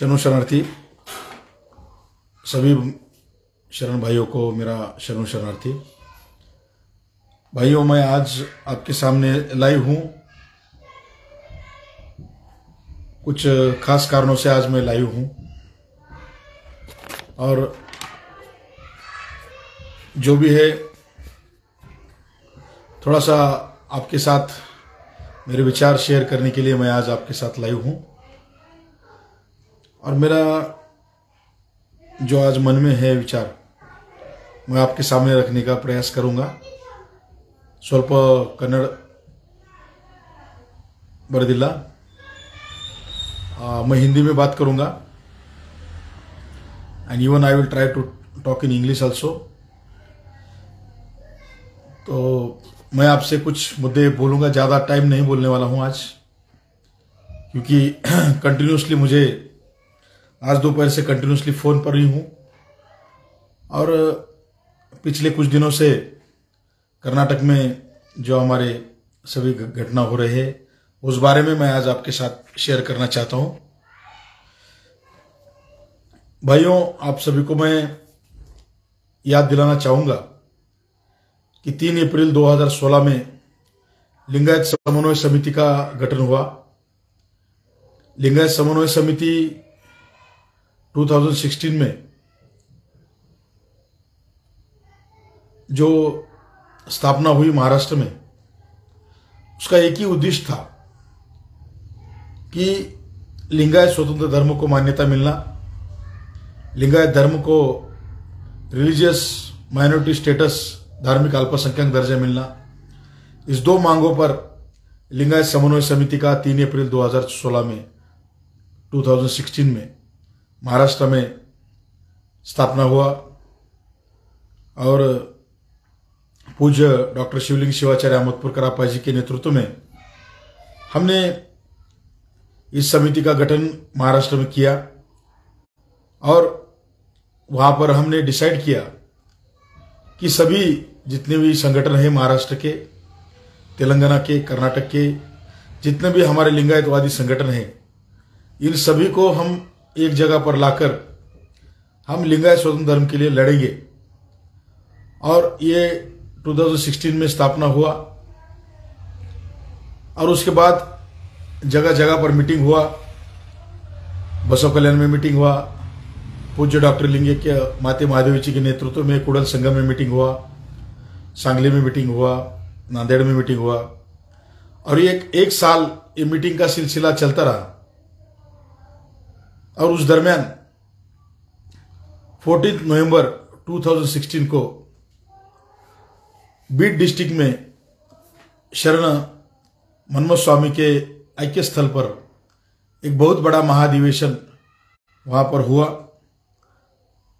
शरणु शरणार्थी सभी शरण भाइयों को मेरा शरणु शरणार्थी। भाइयों, मैं आज आपके सामने लाइव हूँ। कुछ खास कारणों से आज मैं लाइव हूँ और जो भी है थोड़ा सा आपके साथ मेरे विचार शेयर करने के लिए मैं आज आपके साथ लाइव हूँ। और मेरा जो आज मन में है विचार मैं आपके सामने रखने का प्रयास करूँगा। स्वल्प कन्नड़ बरदिल्ला, मैं हिंदी में बात करूँगा and even I will try to talk in English also. तो मैं आपसे कुछ मुद्दे बोलूँगा, ज़्यादा टाइम नहीं बोलने वाला हूँ आज, क्योंकि कंटिन्यूसली मुझे आज दोपहर से कंटिन्यूसली फ़ोन पर ही हूँ और पिछले कुछ दिनों से कर्नाटक में जो हमारे सभी घटना हो रहे हैं उस बारे में मैं आज आपके साथ शेयर करना चाहता हूँ। भाइयों, आप सभी को मैं याद दिलाना चाहूँगा कि 3 अप्रैल 2016 में लिंगायत समन्वय समिति का गठन हुआ। लिंगायत समन्वय समिति 2016 में जो स्थापना हुई महाराष्ट्र में, उसका एक ही उद्देश्य था कि लिंगायत स्वतंत्र धर्म को मान्यता मिलना, लिंगायत धर्म को रिलीजियस माइनॉरिटी स्टेटस, धार्मिक अल्पसंख्यक दर्जा मिलना। इस दो मांगों पर लिंगायत समन्वय समिति का 3 अप्रैल 2016 में महाराष्ट्र में स्थापना हुआ और पूज्य डॉक्टर शिवलिंग शिवाचार्य अहमदपुरकर आपा जी के नेतृत्व में हमने इस समिति का गठन महाराष्ट्र में किया और वहां पर हमने डिसाइड किया कि सभी जितने भी संगठन हैं महाराष्ट्र के, तेलंगाना के, कर्नाटक के, जितने भी हमारे लिंगायतवादी संगठन हैं, इन सभी को हम एक जगह पर लाकर हम लिंगायत स्वतंत्र धर्म के लिए लड़ेंगे। और ये 2016 में स्थापना हुआ और उसके बाद जगह जगह पर मीटिंग हुआ। बसव कल्याण में मीटिंग हुआ, पूज्य डॉक्टर लिंगे के माते महादेवी जी के नेतृत्व में कुडल संगम में मीटिंग हुआ, सांगली में मीटिंग हुआ, नांदेड़ में मीटिंग हुआ और एक साल ये मीटिंग का सिलसिला चलता रहा। और उस दरमियान 14 नवंबर 2016 को बीड डिस्ट्रिक्ट में शरण मनमोहन स्वामी के ऐक्य स्थल पर एक बहुत बड़ा महाधिवेशन वहां पर हुआ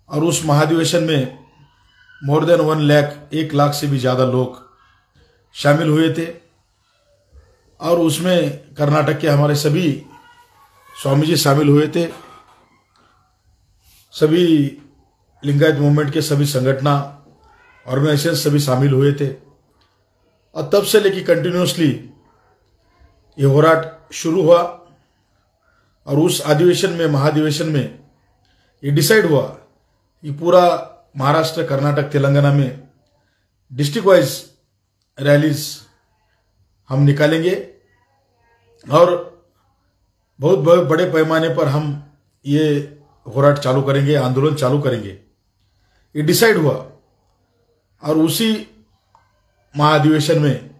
और उस महाधिवेशन में मोर देन 1 लाख से भी ज्यादा लोग शामिल हुए थे। और उसमें कर्नाटक के हमारे सभी स्वामी जी शामिल हुए थे, सभी लिंगायत मूवमेंट के सभी संगठन ऑर्गेनाइजेशन सभी शामिल हुए थे। और तब से लेकर कंटिन्यूसली ये होराट शुरू हुआ और उस अधिवेशन में, महाधिवेशन में ये डिसाइड हुआ कि पूरा महाराष्ट्र, कर्नाटक, तेलंगाना में डिस्ट्रिक्ट वाइज रैलीज हम निकालेंगे और बहुत बड़े पैमाने पर हम ये होराट चालू करेंगे, आंदोलन चालू करेंगे। ये डिसाइड हुआ और उसी महाधिवेशन में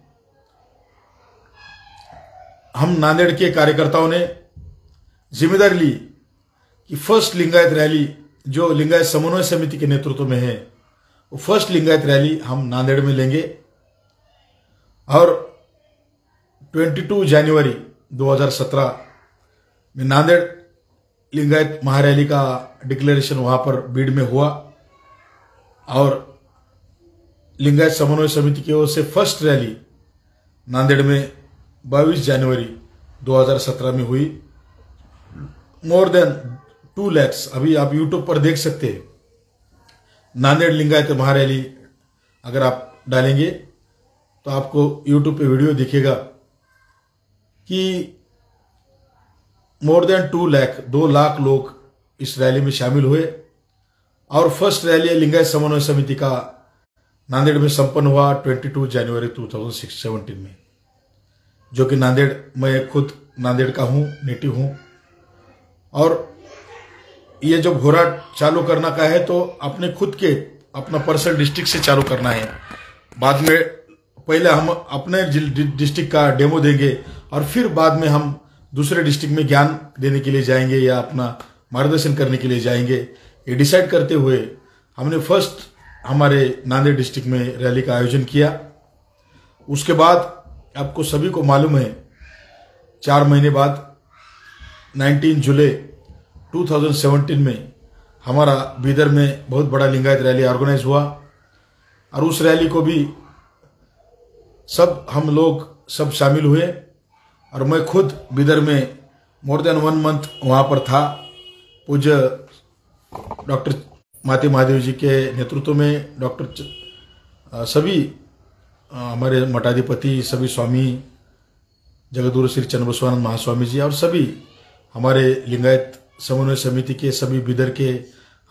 हम नांदेड़ के कार्यकर्ताओं ने जिम्मेदारी ली कि फर्स्ट लिंगायत रैली जो लिंगायत समन्वय समिति के नेतृत्व में है, वो फर्स्ट लिंगायत रैली हम नांदेड़ में लेंगे। और 22 जनवरी 2017 में नांदेड़ लिंगायत महारैली का डिक्लेरेशन वहां पर बीड में हुआ और लिंगायत समन्वय समिति की ओर से फर्स्ट रैली नांदेड़ में 22 जनवरी 2017 में हुई। मोर देन 2 लाख, अभी आप यूट्यूब पर देख सकते हैं, नांदेड़ लिंगायत महारैली अगर आप डालेंगे तो आपको यूट्यूब पे वीडियो दिखेगा कि मोर देन 2 लाख लोग इस रैली में शामिल हुए और फर्स्ट रैली लिंगायत समन्वय समिति का नांदेड़ में संपन्न हुआ 22 जनवरी 2017 में, जो कि नांदेड़, मैं खुद नांदेड़ का हूँ, नेटिव हूँ। और ये जब होराट चालू करना का है तो अपने खुद के अपना पर्सनल डिस्ट्रिक्ट से चालू करना है। बाद में पहले हम अपने डिस्ट्रिक्ट का डेमो देंगे और फिर बाद में हम दूसरे डिस्ट्रिक्ट में ज्ञान देने के लिए जाएंगे या अपना मार्गदर्शन करने के लिए जाएंगे। ये डिसाइड करते हुए हमने फर्स्ट हमारे नांदेड़ डिस्ट्रिक्ट में रैली का आयोजन किया। उसके बाद आपको सभी को मालूम है 4 महीने बाद 19 जुलाई 2017 में हमारा बीदर में बहुत बड़ा लिंगायत रैली ऑर्गेनाइज हुआ और उस रैली को भी हम लोग सब शामिल हुए और मैं खुद बीदर में मोर देन 1 मंथ वहाँ पर था। पूज्य डॉक्टर माते महादेव जी के नेतृत्व में सभी हमारे मठाधिपति, सभी स्वामी जगद्गुरु श्री चन्नबसवानंद महास्वामी जी और सभी हमारे लिंगायत समन्वय समिति के सभी बीदर के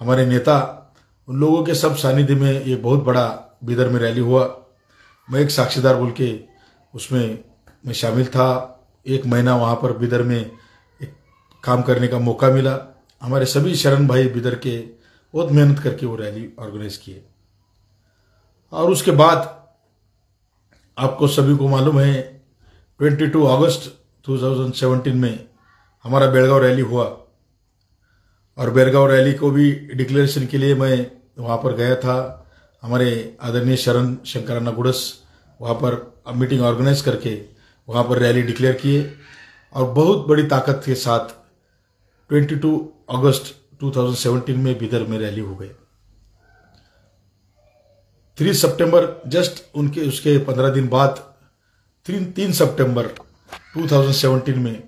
हमारे नेता, उन लोगों के सब सानिध्य में ये बहुत बड़ा बीदर में रैली हुआ। मैं एक साक्षीदार बोल के उसमें मैं शामिल था। 1 महीना वहाँ पर बीदर में एक काम करने का मौका मिला। हमारे सभी शरण भाई बीदर के बहुत मेहनत करके वो रैली ऑर्गेनाइज किए। और उसके बाद आपको सभी को मालूम है 22 अगस्त 2017 में हमारा बेलगांव रैली हुआ और बेलगांव रैली को भी डिक्लेरेशन के लिए मैं वहाँ पर गया था। हमारे आदरणीय शरण शंकराना गुड़स वहाँ पर मीटिंग ऑर्गेनाइज करके वहाँ पर रैली डिक्लेयर किए और बहुत बड़ी ताकत के साथ 22 अगस्त 2017 में बीदर में रैली हो गई। 3 सितंबर जस्ट उसके 15 दिन बाद 3 सितंबर 2017 में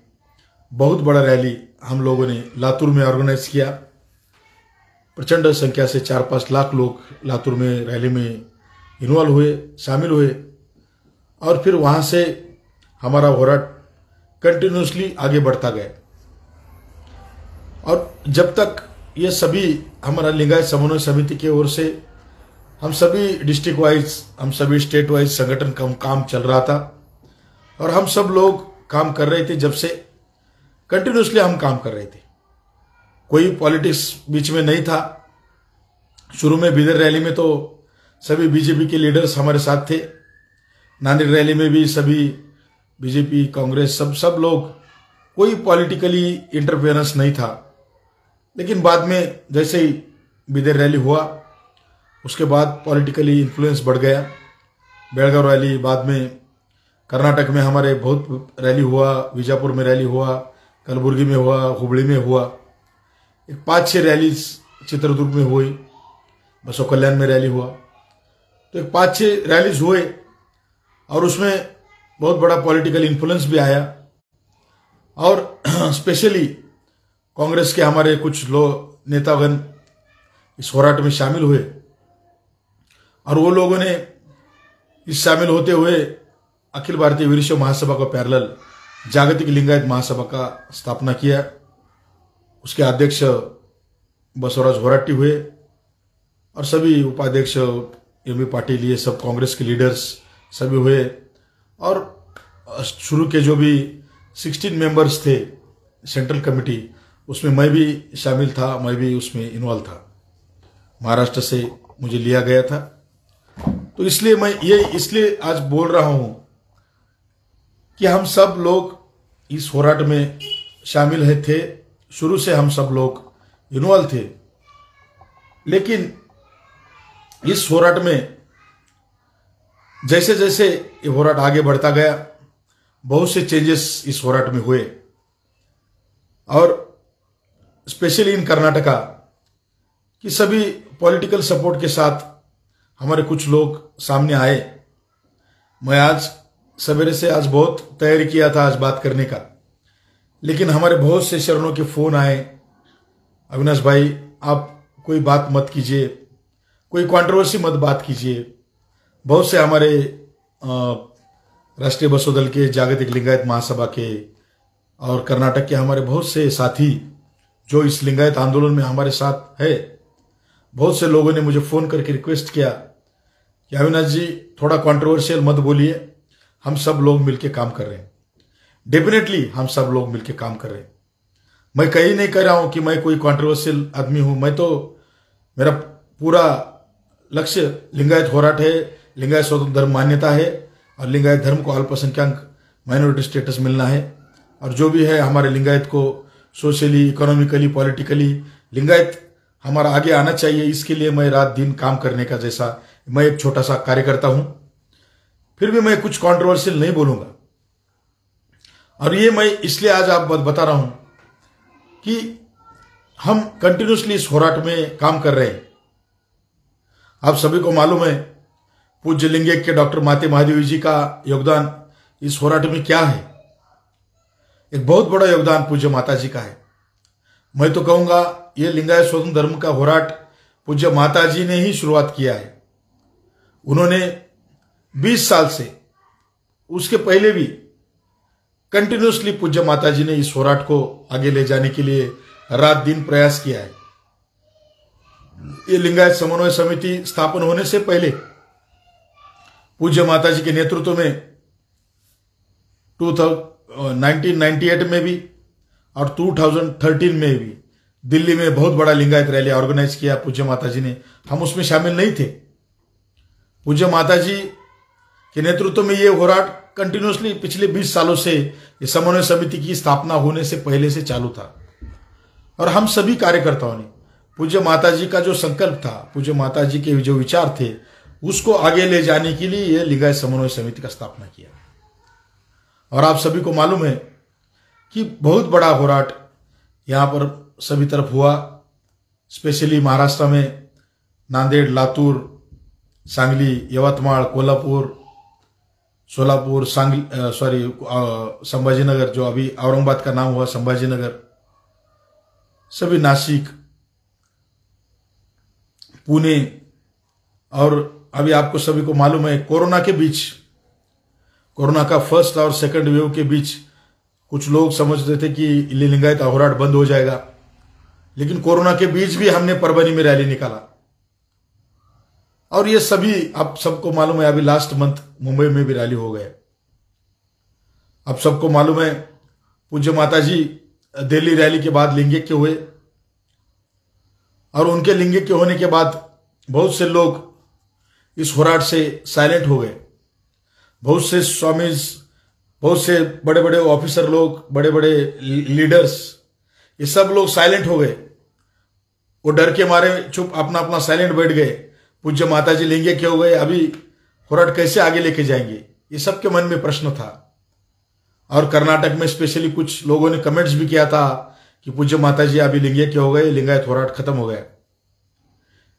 बहुत बड़ा रैली हम लोगों ने लातूर में ऑर्गेनाइज किया। प्रचंड संख्या से 4-5 लाख लोग लातूर में रैली में इन्वॉल्व हुए, शामिल हुए और फिर वहाँ से हमारा होराट कंटिन्यूसली आगे बढ़ता गया। और जब तक ये सभी हमारा लिंगायत समन्वय समिति की ओर से हम सभी डिस्ट्रिक्ट वाइज, हम सभी स्टेट वाइज संगठन का काम चल रहा था और हम सब लोग काम कर रहे थे। जब से कंटिन्यूसली हम काम कर रहे थे, कोई पॉलिटिक्स बीच में नहीं था। शुरू में बीदर रैली में तो सभी बीजेपी के लीडर्स हमारे साथ थे। नांदेड़ रैली में भी सभी बीजेपी, कांग्रेस, सब लोग, कोई पॉलिटिकली इंटरफेरेंस नहीं था। लेकिन बाद में जैसे ही बीदर रैली हुआ उसके बाद पॉलिटिकली इन्फ्लुएंस बढ़ गया। बेलगांव रैली, बाद में कर्नाटक में हमारे बहुत रैली हुआ, विजापुर में रैली हुआ, कलबुर्गी में हुआ, हुबली में हुआ, एक 5-6 रैली चित्रदुर्ग में हुई, बसो कल्याण में रैली हुआ। तो एक 5-6 रैलीज हुए और उसमें बहुत बड़ा पॉलिटिकल इन्फ्लुएंस भी आया और स्पेशली कांग्रेस के हमारे कुछ लोग नेतागण इस होराट में शामिल हुए और वो लोगों ने इस शामिल होते हुए अखिल भारतीय वीरशैव महासभा का पैरेलल जागतिक लिंगायत महासभा का स्थापना किया। उसके अध्यक्ष बसवराज होराटी हुए और सभी उपाध्यक्ष एम पाटिल, ये सब कांग्रेस के लीडर्स सभी हुए और शुरू के जो भी 16 मेंबर्स थे सेंट्रल कमेटी, उसमें मैं भी शामिल था, मैं भी उसमें इन्वॉल्व था। महाराष्ट्र से मुझे लिया गया था। तो इसलिए मैं इसलिए आज बोल रहा हूं कि हम सब लोग इस होराट में शामिल थे। शुरू से हम सब लोग इन्वॉल्व थे। लेकिन इस होराट में जैसे जैसे ये होराट आगे बढ़ता गया, बहुत से चेंजेस इस होराट में हुए और स्पेशली इन कर्नाटका कि सभी पॉलिटिकल सपोर्ट के साथ हमारे कुछ लोग सामने आए। मैं आज सवेरे से आज बहुत तैयारी किया था आज बात करने का, लेकिन हमारे बहुत से शरणों के फोन आए, अविनाश भाई आप कोई बात मत कीजिए, कोई कंट्रोवर्सी मत बात कीजिए। बहुत से हमारे राष्ट्रीय बसो दल के, जागतिक लिंगायत महासभा के और कर्नाटक के हमारे बहुत से साथी जो इस लिंगायत आंदोलन में हमारे साथ है, बहुत से लोगों ने मुझे फ़ोन करके रिक्वेस्ट किया कि अविनाश जी थोड़ा कंट्रोवर्शियल मत बोलिए, हम सब लोग मिलके काम कर रहे हैं। डेफिनेटली हम सब लोग मिलके काम कर रहे हैं। मैं कहीं नहीं कह रहा हूं कि मैं कोई कंट्रोवर्शियल आदमी हूं। मैं तो, मेरा पूरा लक्ष्य लिंगायत होराट है, लिंगायत स्वतंत्र धर्म मान्यता है और लिंगायत धर्म को अल्पसंख्यक माइनॉरिटी स्टेटस मिलना है। और जो भी है हमारे लिंगायत को सोशली, इकोनॉमिकली, पॉलिटिकली लिंगायत हमारा आगे आना चाहिए। इसके लिए मैं रात दिन काम करने का, जैसा मैं एक छोटा सा कार्यकर्ता हूं, फिर भी मैं कुछ कंट्रोवर्शियल नहीं बोलूंगा। और ये मैं इसलिए आज आप बता रहा हूं कि हम कंटिन्यूसली इस होराट में काम कर रहे हैं। आप सभी को मालूम है पूज्य लिंगैक्य के डॉक्टर माते महादेवी जी का योगदान इस होराट में क्या है। एक बहुत बड़ा योगदान पूज्य माता जी का है। मैं तो कहूंगा ये लिंगायत स्वतंत्र धर्म का होराट पूज्य माता जी ने ही शुरुआत किया है। उन्होंने 20 साल से, उसके पहले भी कंटिन्यूसली पूज्य माता जी ने इस होराट को आगे ले जाने के लिए रात दिन प्रयास किया है। ये लिंगायत समन्वय समिति स्थापन होने से पहले पूज्य माता जी के नेतृत्व में 1998 में भी और 2013 में भी दिल्ली में बहुत बड़ा लिंगायत रैली ऑर्गेनाइज किया पूज्य माता जी ने। हम उसमें शामिल नहीं थे। पूज्य माता जी के नेतृत्व में ये होराट कंटिन्यूसली पिछले 20 सालों से ये समन्वय समिति की स्थापना होने से पहले से चालू था। और हम सभी कार्यकर्ताओं ने पूज्य माता जी का जो संकल्प था, पूज्य माता जी के जो विचार थे, उसको आगे ले जाने के लिए ये लिंगायत समन्वय समिति का स्थापना किया। और आप सभी को मालूम है कि बहुत बड़ा होराट यहाँ पर सभी तरफ हुआ। स्पेशली महाराष्ट्र में नांदेड़, लातूर, सांगली, यवतमाळ, कोल्हापुर, सोलापुर, संभाजीनगर, जो अभी औरंगाबाद का नाम हुआ संभाजीनगर, सभी नासिक, पुणे। और अभी आपको सभी को मालूम है कोरोना के बीच, कोरोना का फर्स्ट और सेकंड वेव के बीच कुछ लोग समझते थे कि लिंगायत होराट बंद हो जाएगा, लेकिन कोरोना के बीच भी हमने परभनी में रैली निकाला। और ये सभी आप सबको मालूम है, अभी लास्ट मंथ मुंबई में भी रैली हो गए। आप सबको मालूम है पूज्य माता जी दिल्ली रैली के बाद लिंगैक्य हुए और उनके लिंगैक्य होने के बाद बहुत से लोग इस होराट से साइलेंट हो गए। बहुत से स्वामीज, बहुत से बड़े बड़े ऑफिसर लोग, बड़े बड़े लीडर्स, ये सब लोग साइलेंट हो गए। वो डर के मारे चुप अपना अपना साइलेंट बैठ गए। पूज्य माता जी लिंगैक्य हो गए, अभी होराट कैसे आगे लेके जाएंगे, ये सबके मन में प्रश्न था। और कर्नाटक में स्पेशली कुछ लोगों ने कमेंट्स भी किया था कि पूज्य माता जी अभी लिंगैक्य हो गए, लिंगायत होराट खत्म हो गया।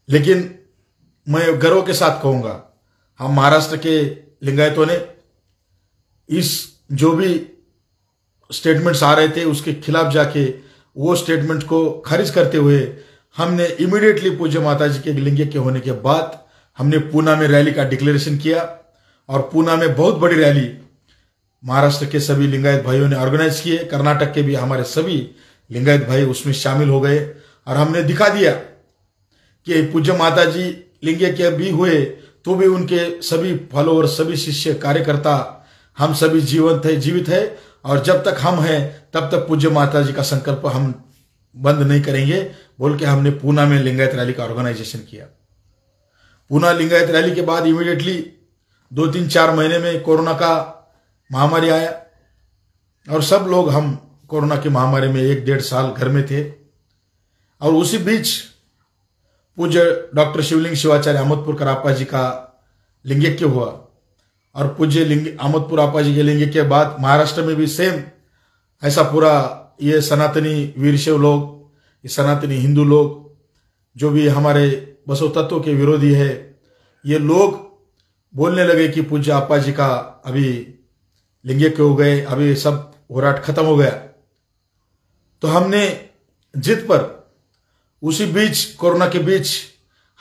लेकिन मैं गर्व के साथ कहूंगा हम महाराष्ट्र के लिंगायतों ने इस जो भी स्टेटमेंट्स आ रहे थे उसके खिलाफ जाके वो स्टेटमेंट को खारिज करते हुए हमने इमीडिएटली पूज्य माता जी के लिंगैक्य होने के बाद हमने पूना में रैली का डिक्लेरेशन किया। और पूना में बहुत बड़ी रैली महाराष्ट्र के सभी लिंगायत भाइयों ने ऑर्गेनाइज किए। कर्नाटक के भी हमारे सभी लिंगायत भाई उसमें शामिल हो गए और हमने दिखा दिया कि पूज्य माता जी लिंगैक्य भी हुए तो भी उनके सभी फॉलोअर, सभी शिष्य, कार्यकर्ता, हम सभी जीवित है। और जब तक हम हैं तब तक पूज्य माता जी का संकल्प हम बंद नहीं करेंगे बोल के हमने पूना में लिंगायत रैली का ऑर्गेनाइजेशन किया। पूना लिंगायत रैली के बाद इमीडिएटली 2-3-4 महीने में कोरोना का महामारी आया और सब लोग हम कोरोना की महामारी में 1-1.5 साल घर में थे। और उसी बीच पूज्य डॉक्टर शिवलिंग शिवाचार्य अहमदपुर कराप्पा जी का लिंगैक्य हुआ। और पूज्य अहमदपुर आपा जी के लिंगैक्य के बाद महाराष्ट्र में भी सेम ऐसा पूरा ये सनातनी वीरशैव लोग, ये सनातनी हिंदू लोग जो भी हमारे बसव तत्व के विरोधी है, ये लोग बोलने लगे कि पूज्य आपा जी का अभी लिंगैक्य हो गए, अभी सब होराट खत्म हो गया। तो हमने जिद पर उसी बीच, कोरोना के बीच,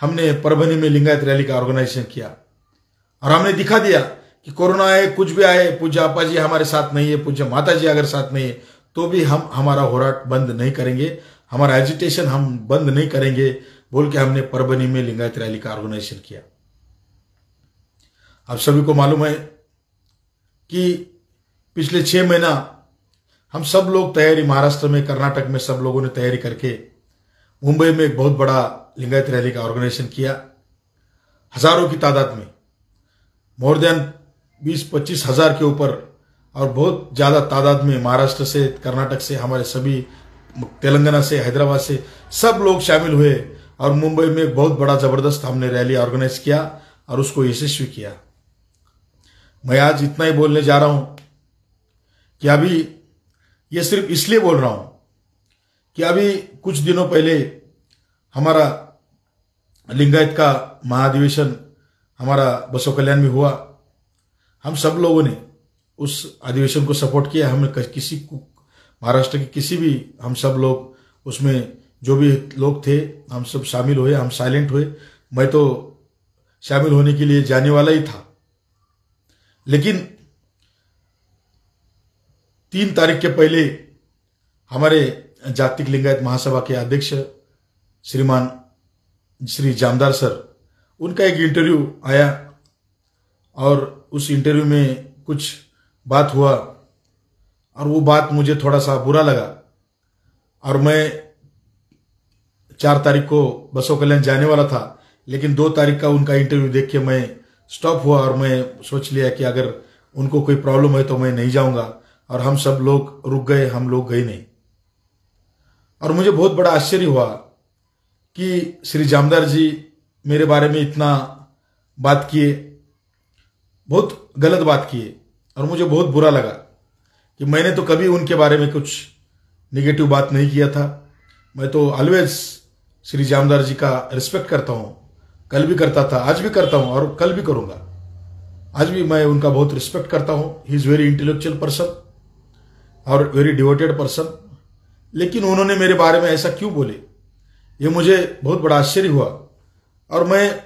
हमने परभनी में लिंगायत रैली का ऑर्गेनाइजेशन किया और हमने दिखा दिया कि कोरोना आए, कुछ भी आए, पूज्य आपा जी हमारे साथ नहीं है, पूज्य माता जी अगर साथ नहीं है तो भी हम हमारा होराट बंद नहीं करेंगे, हमारा एजिटेशन हम बंद नहीं करेंगे बोल के हमने परभनी में लिंगायत रैली का ऑर्गेनाइजेशन किया। आप सभी को मालूम है कि पिछले 6 महीना हम सब लोग तैयारी, महाराष्ट्र में, कर्नाटक में सब लोगों ने तैयारी करके मुंबई में एक बहुत बड़ा लिंगायत रैली का ऑर्गेनाइजेशन किया। हजारों की तादाद में, मोर देन 20-25 हजार के ऊपर, और बहुत ज्यादा तादाद में महाराष्ट्र से, कर्नाटक से, हमारे सभी तेलंगाना से, हैदराबाद से सब लोग शामिल हुए और मुंबई में एक बहुत बड़ा जबरदस्त हमने रैली ऑर्गेनाइज किया और उसको यशस्वी किया। मैं आज इतना ही बोलने जा रहा हूं कि अभी ये सिर्फ इसलिए बोल रहा हूं कि अभी कुछ दिनों पहले हमारा लिंगायत का महाधिवेशन हमारा बसव कल्याण में हुआ। हम सब लोगों ने उस अधिवेशन को सपोर्ट किया। हमें किसी को, महाराष्ट्र के किसी भी, हम सब लोग उसमें जो भी लोग थे हम सब शामिल हुए, हम साइलेंट हुए। मैं तो शामिल होने के लिए जाने वाला ही था, लेकिन 3 तारीख के पहले हमारे जागतिक लिंगायत महासभा के अध्यक्ष श्रीमान श्री जामदार सर, उनका एक इंटरव्यू आया और उस इंटरव्यू में कुछ बात हुआ और वो बात मुझे थोड़ा सा बुरा लगा और मैं 4 तारीख को बसव कल्याण जाने वाला था, लेकिन 2 तारीख का उनका इंटरव्यू देख के मैं स्टॉप हुआ और मैं सोच लिया कि अगर उनको कोई प्रॉब्लम है तो मैं नहीं जाऊंगा, और हम सब लोग रुक गए, हम लोग गए नहीं। और मुझे बहुत बड़ा आश्चर्य हुआ कि श्री जामदार जी मेरे बारे में इतना बात किए, बहुत गलत बात किए, और मुझे बहुत बुरा लगा कि मैंने तो कभी उनके बारे में कुछ निगेटिव बात नहीं किया था। मैं तो ऑलवेज श्री जामदार जी का रिस्पेक्ट करता हूं, कल भी करता था, आज भी करता हूं और कल भी करूंगा। आज भी मैं उनका बहुत रिस्पेक्ट करता हूं। He is very intellectual person और वेरी डिवोटेड पर्सन। लेकिन उन्होंने मेरे बारे में ऐसा क्यों बोले, ये मुझे बहुत बड़ा आश्चर्य हुआ। और मैं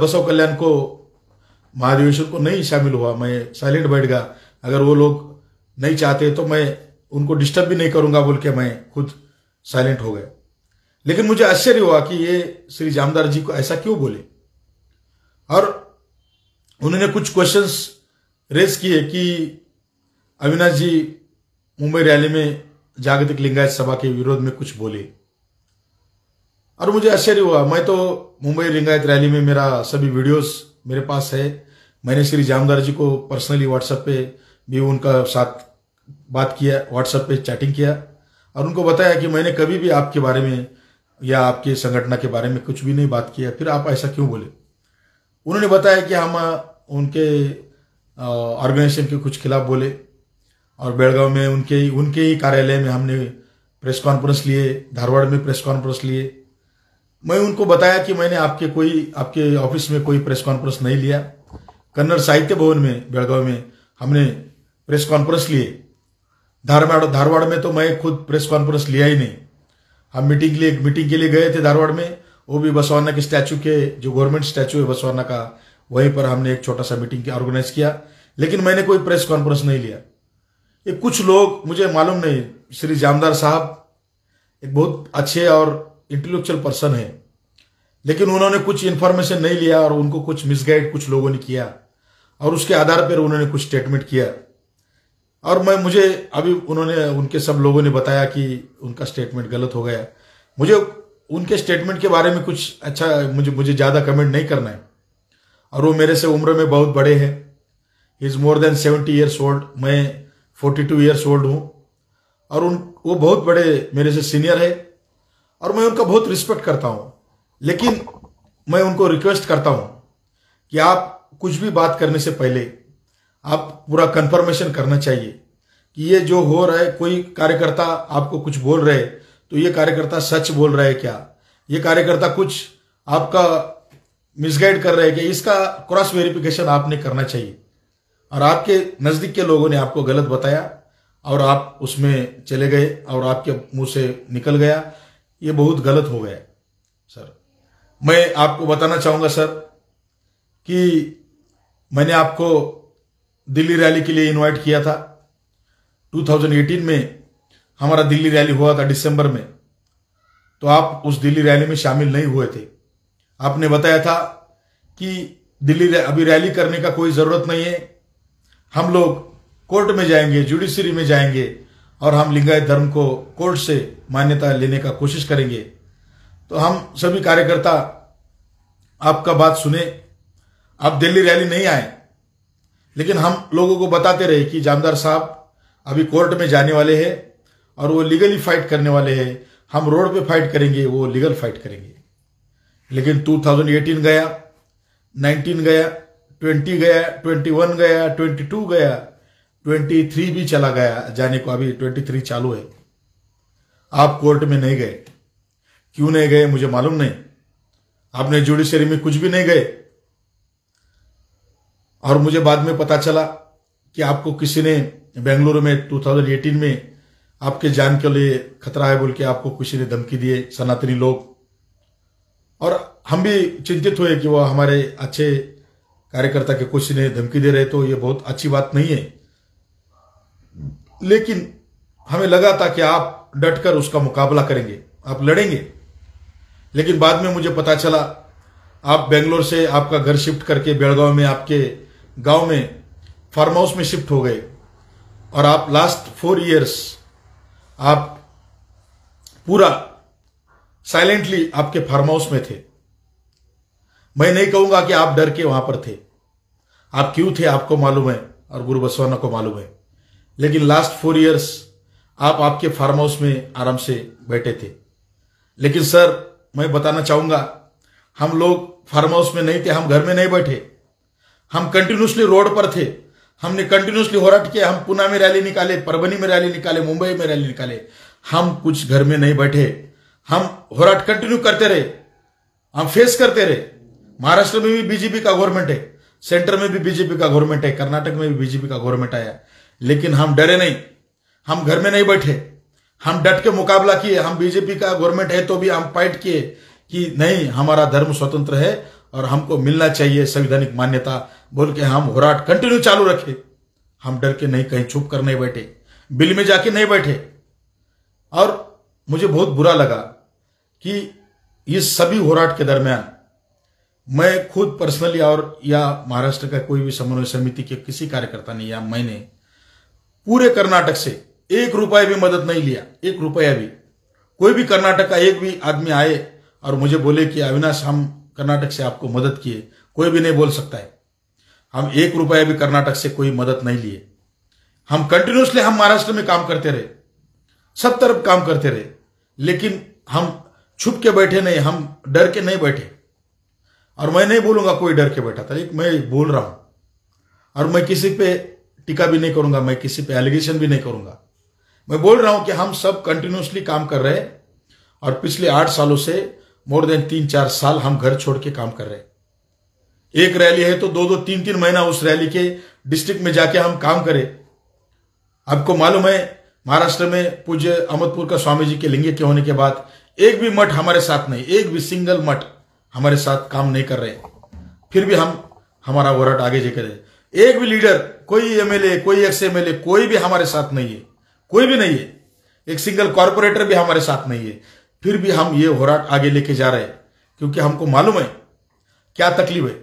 बसव कल्याण को, महाधिवेशन को नहीं शामिल हुआ, मैं साइलेंट बैठ गया। अगर वो लोग नहीं चाहते तो मैं उनको डिस्टर्ब भी नहीं करूंगा बोल के मैं खुद साइलेंट हो गया। लेकिन मुझे आश्चर्य हुआ कि ये श्री जामदार जी को ऐसा क्यों बोले, और उन्होंने कुछ क्वेश्चंस रेज किए कि अविनाश जी मुंबई रैली में जागतिक लिंगायत सभा के विरोध में कुछ बोले, और मुझे आश्चर्य हुआ। मैं तो मुंबई लिंगायत रैली में मेरा सभी वीडियोस मेरे पास है। मैंने श्री जामदार जी को पर्सनली व्हाट्सएप पे भी उनका साथ बात किया, व्हाट्सएप पे चैटिंग किया और उनको बताया कि मैंने कभी भी आपके बारे में या आपके संगठन के बारे में कुछ भी नहीं बात किया, फिर आप ऐसा क्यों बोले। उन्होंने बताया कि हम उनके ऑर्गेनाइजेशन के कुछ खिलाफ बोले और बेलगांव में उनके ही कार्यालय में हमने प्रेस कॉन्फ्रेंस लिए, धारवाड़ में प्रेस कॉन्फ्रेंस लिए। मैं उनको बताया कि मैंने आपके ऑफिस में कोई प्रेस कॉन्फ्रेंस नहीं लिया। कन्नड़ साहित्य भवन में बेलगांव में हमने प्रेस कॉन्फ्रेंस लिए। धारवाड़ में तो मैं खुद प्रेस कॉन्फ्रेंस लिया ही नहीं। हम मीटिंग के लिए गए थे धारवाड़ में, वो भी बसवाना के स्टैचू के, जो गवर्नमेंट स्टैचू है बसवाना का, वहीं पर हमने एक छोटा सा मीटिंग ऑर्गेनाइज किया, लेकिन मैंने कोई प्रेस कॉन्फ्रेंस नहीं लिया। ये कुछ लोग, मुझे मालूम नहीं, श्री जामदार साहब एक बहुत अच्छे और इंटेलेक्चुअल पर्सन है, लेकिन उन्होंने कुछ इंफॉर्मेशन नहीं लिया और उनको कुछ मिसगाइड कुछ लोगों ने किया और उसके आधार पर उन्होंने कुछ स्टेटमेंट किया। और मुझे अभी उनके सब लोगों ने बताया कि उनका स्टेटमेंट गलत हो गया। मुझे उनके स्टेटमेंट के बारे में कुछ अच्छा, मुझे ज्यादा कमेंट नहीं करना है। और वो मेरे से उम्र में बहुत बड़े हैं। He is more than 70 years old, मैं 42 ईयर्स ओल्ड हूं, और वो बहुत बड़े मेरे से सीनियर है और मैं उनका बहुत रिस्पेक्ट करता हूं। लेकिन मैं उनको रिक्वेस्ट करता हूं कि आप कुछ भी बात करने से पहले आप पूरा कंफर्मेशन करना चाहिए कि ये जो हो रहा है, कोई कार्यकर्ता आपको कुछ बोल रहे तो ये कार्यकर्ता सच बोल रहा है क्या, ये कार्यकर्ता कुछ आपका मिसगाइड कर रहे हैं क्या, इसका क्रॉस वेरिफिकेशन आपने करना चाहिए। और आपके नजदीक के लोगों ने आपको गलत बताया और आप उसमें चले गए और आपके मुंह से निकल गया, ये बहुत गलत हो गया सर। मैं आपको बताना चाहूंगा सर कि मैंने आपको दिल्ली रैली के लिए इनवाइट किया था 2018 में। हमारा दिल्ली रैली हुआ था दिसंबर में, तो आप उस दिल्ली रैली में शामिल नहीं हुए थे। आपने बताया था कि दिल्ली अभी रैली करने का कोई जरूरत नहीं है, हम लोग कोर्ट में जाएंगे, जुडिशरी में जाएंगे और हम लिंगायत धर्म को कोर्ट से मान्यता लेने का कोशिश करेंगे। तो हम सभी कार्यकर्ता आपका बात सुने, आप दिल्ली रैली नहीं आए, लेकिन हम लोगों को बताते रहे कि जामदार साहब अभी कोर्ट में जाने वाले हैं और वो लीगली फाइट करने वाले हैं, हम रोड पे फाइट करेंगे, वो लीगल फाइट करेंगे। लेकिन 2018 गया, 19 गया, 20 गया, 21 गया, 22 गया, 23 भी चला गया जाने को, अभी 23 चालू है। आप कोर्ट में नहीं गए, क्यों नहीं गए मुझे मालूम नहीं। आपने जुडिशरी में कुछ भी नहीं गए और मुझे बाद में पता चला कि आपको किसी ने बेंगलुरु में 2018 में आपके जान के लिए खतरा है बोल के आपको किसी ने धमकी दिए, सनातनी लोग। और हम भी चिंतित हुए कि वो हमारे अच्छे कार्यकर्ता के किसी ने धमकी दे रहे, तो ये बहुत अच्छी बात नहीं है। लेकिन हमें लगा था कि आप डटकर उसका मुकाबला करेंगे, आप लड़ेंगे। लेकिन बाद में मुझे पता चला आप बेंगलोर से आपका घर शिफ्ट करके बेलगांव में आपके गांव में फार्म हाउस में शिफ्ट हो गए और आप लास्ट 4 इयर्स आप पूरा साइलेंटली आपके फार्म हाउस में थे। मैं नहीं कहूंगा कि आप डर के वहां पर थे, आप क्यों थे आपको मालूम है और गुरु बसवाना को मालूम है। लेकिन लास्ट 4 इयर्स आप आपके फार्म हाउस में आराम से बैठे थे। लेकिन सर मैं बताना चाहूंगा, हम लोग फार्म हाउस में नहीं थे, हम घर में नहीं बैठे, हम कंटिन्यूसली रोड पर थे। हमने कंटिन्यूसली होराट किया, हम पुणे में रैली निकाले, परभनी में रैली निकाले, मुंबई में रैली निकाले। हम कुछ घर में नहीं बैठे, हम होराट कंटिन्यू करते रहे, हम फेस करते रहे। महाराष्ट्र में भी बीजेपी का गवर्नमेंट है, सेंटर में भी बीजेपी का गवर्नमेंट है, कर्नाटक में भी बीजेपी का गवर्नमेंट आया, लेकिन हम डरे नहीं, हम घर में नहीं बैठे, हम डट के मुकाबला किए। हम बीजेपी का गवर्नमेंट है तो भी हम फाइट किए कि नहीं, हमारा धर्म स्वतंत्र है और हमको मिलना चाहिए संवैधानिक मान्यता बोल के हम होराट कंटिन्यू चालू रखे। हम डर के नहीं, कहीं छुप कर नहीं बैठे, बिल में जाके नहीं बैठे। और मुझे बहुत बुरा लगा कि इस सभी होराट के दरमियान मैं खुद पर्सनली और या महाराष्ट्र का कोई भी समन्वय समिति के किसी कार्यकर्ता ने या मैंने पूरे कर्नाटक से 1 रुपया भी मदद नहीं लिया, 1 रुपया भी। कोई भी कर्नाटक का एक भी आदमी आए और मुझे बोले कि अविनाश हम कर्नाटक से आपको मदद किए, कोई भी नहीं बोल सकता है। हम 1 रुपया भी कर्नाटक से कोई मदद नहीं लिए। हम कंटिन्यूसली हम महाराष्ट्र में काम करते रहे, सब तरफ काम करते रहे, लेकिन हम छुप के बैठे नहीं, हम डर के नहीं बैठे। और मैं नहीं बोलूंगा कोई डर के बैठा था, लेकिन मैं बोल रहा हूं और मैं किसी पे टीका भी नहीं करूंगा, मैं किसी पे एलिगेशन भी नहीं करूंगा। मैं बोल रहा हूं कि हम सब कंटिन्यूसली काम कर रहे हैं और पिछले 8 सालों से मोर देन 3-4 साल हम घर छोड़ के काम कर रहे हैं। एक रैली है तो 2-2, 3-3 महीना उस रैली के डिस्ट्रिक्ट में जाके हम काम करें। आपको मालूम है महाराष्ट्र में पूज्य अहमदपुर का स्वामी जी के लिंगे के होने के बाद एक भी मठ हमारे साथ नहीं, एक भी सिंगल मठ हमारे साथ काम नहीं कर रहे, फिर भी हम हमारा होराट आगे जे करें। एक भी लीडर, कोई एमएलए, कोई एक्स एमएलए, कोई भी हमारे साथ नहीं है, कोई भी नहीं है। एक सिंगल कॉर्पोरेटर भी हमारे साथ नहीं है, फिर भी हम ये होराट आगे लेके जा रहे हैं क्योंकि हमको मालूम है क्या तकलीफ है।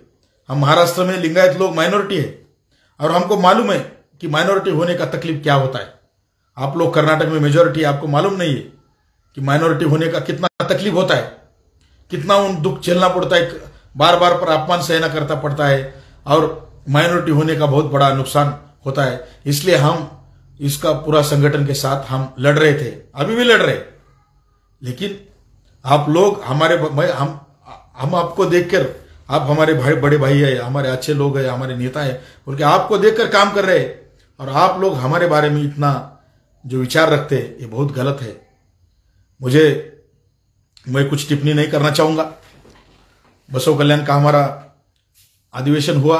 हम महाराष्ट्र में लिंगायत लोग माइनॉरिटी है और हमको मालूम है कि माइनॉरिटी होने का तकलीफ क्या होता है। आप लोग कर्नाटक में मेजॉरिटी, आपको मालूम नहीं है कि माइनॉरिटी होने का कितना तकलीफ होता है, कितना उन दुख झेलना पड़ता है, बार बार पर अपमान सहना करता पड़ता है और माइनॉरिटी होने का बहुत बड़ा नुकसान होता है। इसलिए हम इसका पूरा संगठन के साथ हम लड़ रहे थे, अभी भी लड़ रहे। लेकिन आप लोग हमारे हम आपको देखकर, आप हमारे भाई, बड़े भाई है, हमारे अच्छे लोग हैं, हमारे नेता है बोल के आपको देखकर काम कर रहे हैं और आप लोग हमारे बारे में इतना जो विचार रखते हैं ये बहुत गलत है। मैं कुछ टिप्पणी नहीं करना चाहूंगा। बसव कल्याण का हमारा अधिवेशन हुआ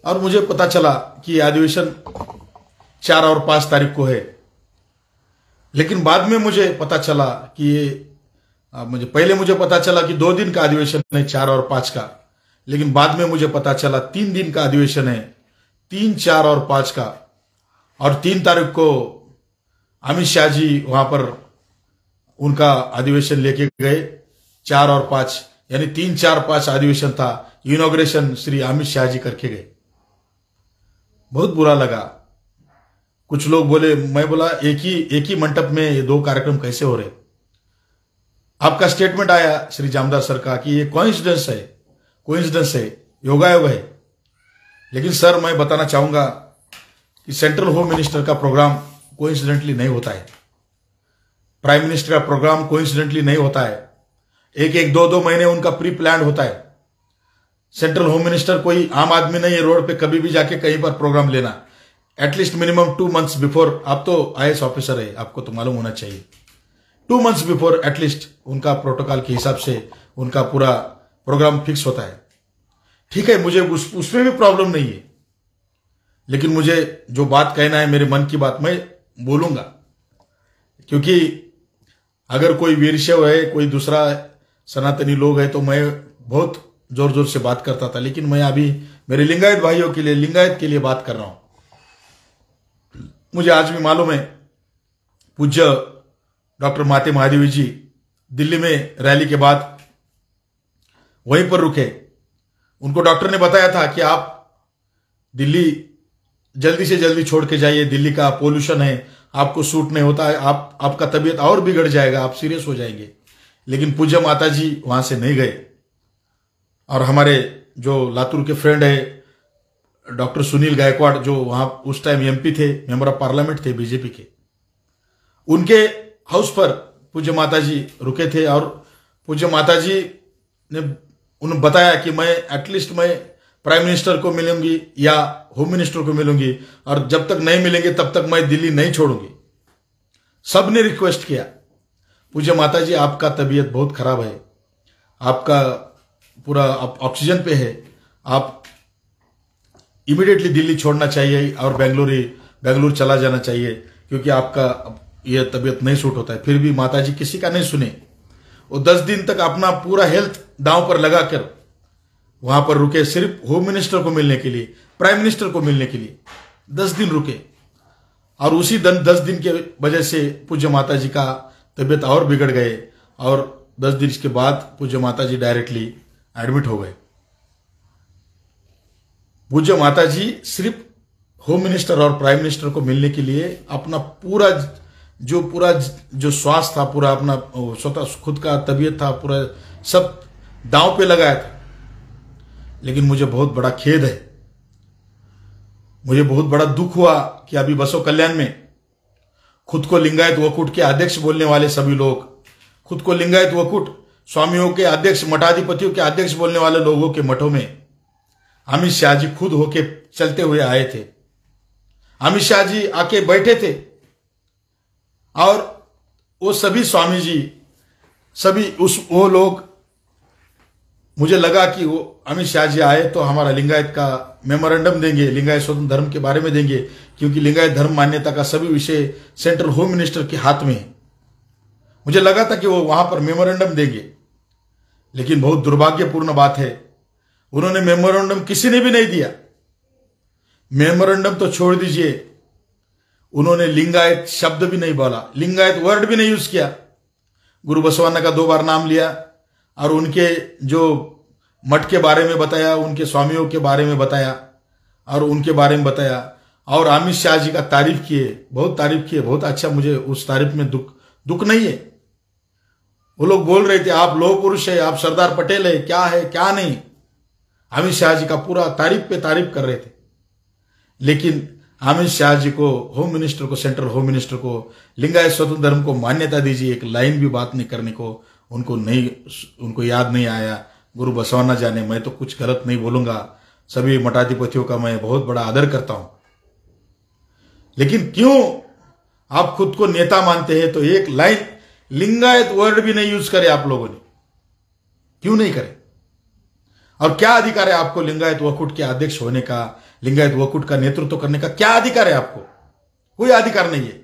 और मुझे पता चला कि ये अधिवेशन 4 और 5 तारीख को है, लेकिन बाद में मुझे पता चला कि ये मुझे पता चला कि 2 दिन का अधिवेशन है, 4 और 5 का, लेकिन बाद में मुझे पता चला 3 दिन का अधिवेशन है, 3, 4 और 5 का। और 3 तारीख को अमित शाह जी वहां पर उनका अधिवेशन लेके गए, 4 और 5 यानी 3, 4, 5 अधिवेशन था। इनॉग्रेशन श्री अमित शाह जी करके गए। बहुत बुरा लगा। कुछ लोग बोले, मैं बोला एक ही मंडप में ये 2 कार्यक्रम कैसे हो रहे। आपका स्टेटमेंट आया श्री जामदार सर का कि ये कोइंसिडेंस है, योगायोग है। लेकिन सर मैं बताना चाहूंगा कि सेंट्रल होम मिनिस्टर का प्रोग्राम कोइंसिडेंटली नहीं होता है, प्राइम मिनिस्टर का प्रोग्राम कोइंसिडेंटली नहीं होता है। 1-1, 2-2 महीने उनका प्री प्लान होता है। सेंट्रल होम मिनिस्टर कोई आम आदमी नहीं है रोड पे कभी भी जाके कहीं पर प्रोग्राम लेना। एटलीस्ट मिनिमम 2 मंथ्स बिफोर, आप तो IAS ऑफिसर है, आपको तो मालूम होना चाहिए, 2 मंथ्स बिफोर एटलीस्ट उनका प्रोटोकॉल के हिसाब से उनका पूरा प्रोग्राम फिक्स होता है। ठीक है, मुझे उसमें भी प्रॉब्लम नहीं है, लेकिन मुझे जो बात कहना है, मेरे मन की बात मैं बोलूंगा। क्योंकि अगर कोई वीरशैव है, कोई दूसरा सनातनी लोग है, तो मैं बहुत जोर जोर से बात करता था। लेकिन मैं अभी मेरे लिंगायत भाइयों के लिए, लिंगायत के लिए बात कर रहा हूं। मुझे आज भी मालूम है, पूज्य डॉक्टर माते महादेवी जी दिल्ली में रैली के बाद वहीं पर रुके। उनको डॉक्टर ने बताया था कि आप दिल्ली जल्दी से जल्दी छोड़ के जाइए, दिल्ली का पोल्यूशन है, आपको सूट नहीं होता है, आपका तबीयत और बिगड़ जाएगा, आप सीरियस हो जाएंगे। लेकिन पूज्य माता जी वहां से नहीं गए। और हमारे जो लातूर के फ्रेंड है डॉक्टर सुनील गायकवाड़, जो वहां उस टाइम MP थे, मेंबर ऑफ पार्लियामेंट थे बीजेपी के, उनके हाउस पर पूज्य माता जी रुके थे। और पूज्य माता जी ने उन्हें बताया कि मैं एटलीस्ट मैं प्राइम मिनिस्टर को मिलूंगी या होम मिनिस्टर को मिलूंगी, और जब तक नहीं मिलेंगे तब तक मैं दिल्ली नहीं छोड़ूंगी। सबने रिक्वेस्ट किया, पूज्य माता जी आपका तबीयत बहुत खराब है, आपका पूरा ऑक्सीजन पे है, आप इमीडिएटली दिल्ली छोड़ना चाहिए और बेंगलुरु चला जाना चाहिए, क्योंकि आपका यह तबीयत नहीं सूट होता है। फिर भी माता जी किसी का नहीं सुने। वो 10 दिन तक अपना पूरा हेल्थ दांव पर लगाकर वहां पर रुके, सिर्फ होम मिनिस्टर को मिलने के लिए, प्राइम मिनिस्टर को मिलने के लिए 10 दिन रुके। और उसी 10 दिन के वजह से पूज्य माता जी का तबीयत और बिगड़ गए, और 10 दिन के बाद पूज्य माता जी डायरेक्टली एडमिट हो गए। पूज्य माता जी सिर्फ होम मिनिस्टर और प्राइम मिनिस्टर को मिलने के लिए अपना पूरा जो स्वास्थ्य था, पूरा अपना स्वतः खुद का तबीयत था, पूरा सब दांव पे लगाया था। लेकिन मुझे बहुत बड़ा खेद है, मुझे बहुत बड़ा दुख हुआ कि अभी बसो कल्याण में खुद को लिंगायत वकुट के अध्यक्ष बोलने वाले सभी लोग, खुद को लिंगायत वकुट स्वामियों के अध्यक्ष, मठाधिपतियों के अध्यक्ष बोलने वाले लोगों के मठों में अमित शाह जी खुद होके चलते हुए आए थे। अमित शाह जी आके बैठे थे, और वो सभी स्वामी जी, सभी वो लोग, मुझे लगा कि वो अमित शाह जी आए तो हमारा लिंगायत का मेमोरेंडम देंगे, लिंगायत स्वतंत्र धर्म के बारे में देंगे, क्योंकि लिंगायत धर्म मान्यता का सभी विषय सेंट्रल होम मिनिस्टर के हाथ में है। मुझे लगा था कि वो वहां पर मेमोरेंडम देंगे, लेकिन बहुत दुर्भाग्यपूर्ण बात है, उन्होंने मेमोरेंडम किसी ने भी नहीं दिया। मेमोरेंडम तो छोड़ दीजिए, उन्होंने लिंगायत शब्द भी नहीं बोला, लिंगायत वर्ड भी नहीं यूज किया। गुरु बसवाना का 2 बार नाम लिया, और उनके जो मठ के बारे में बताया, उनके स्वामियों के बारे में बताया, और उनके बारे में बताया, और अमित शाह जी का तारीफ किए, बहुत तारीफ किए, बहुत अच्छा। मुझे उस तारीफ में दुख नहीं है। वो लोग बोल रहे थे आप लोह पुरुष है, आप सरदार पटेल है क्या नहीं। अमित शाह जी का पूरा तारीफ पे तारीफ कर रहे थे। लेकिन अमित शाह जी को, होम मिनिस्टर को, सेंट्रल होम मिनिस्टर को लिंगायत स्वतंत्र धर्म को मान्यता दीजिए, एक लाइन भी बात नहीं करने को उनको याद नहीं आया। गुरु बसवाना जाने, मैं तो कुछ गलत नहीं बोलूंगा, सभी मठाधिपतियों का मैं बहुत बड़ा आदर करता हूं, लेकिन क्यों आप खुद को नेता मानते हैं तो एक लाइन लिंगायत वर्ड भी नहीं यूज करे आप लोगों ने, क्यों नहीं करे? और क्या अधिकार है आपको लिंगायत वकुट के अध्यक्ष होने का, लिंगायत वकुट का नेतृत्व करने का क्या अधिकार है आपको? कोई अधिकार नहीं है।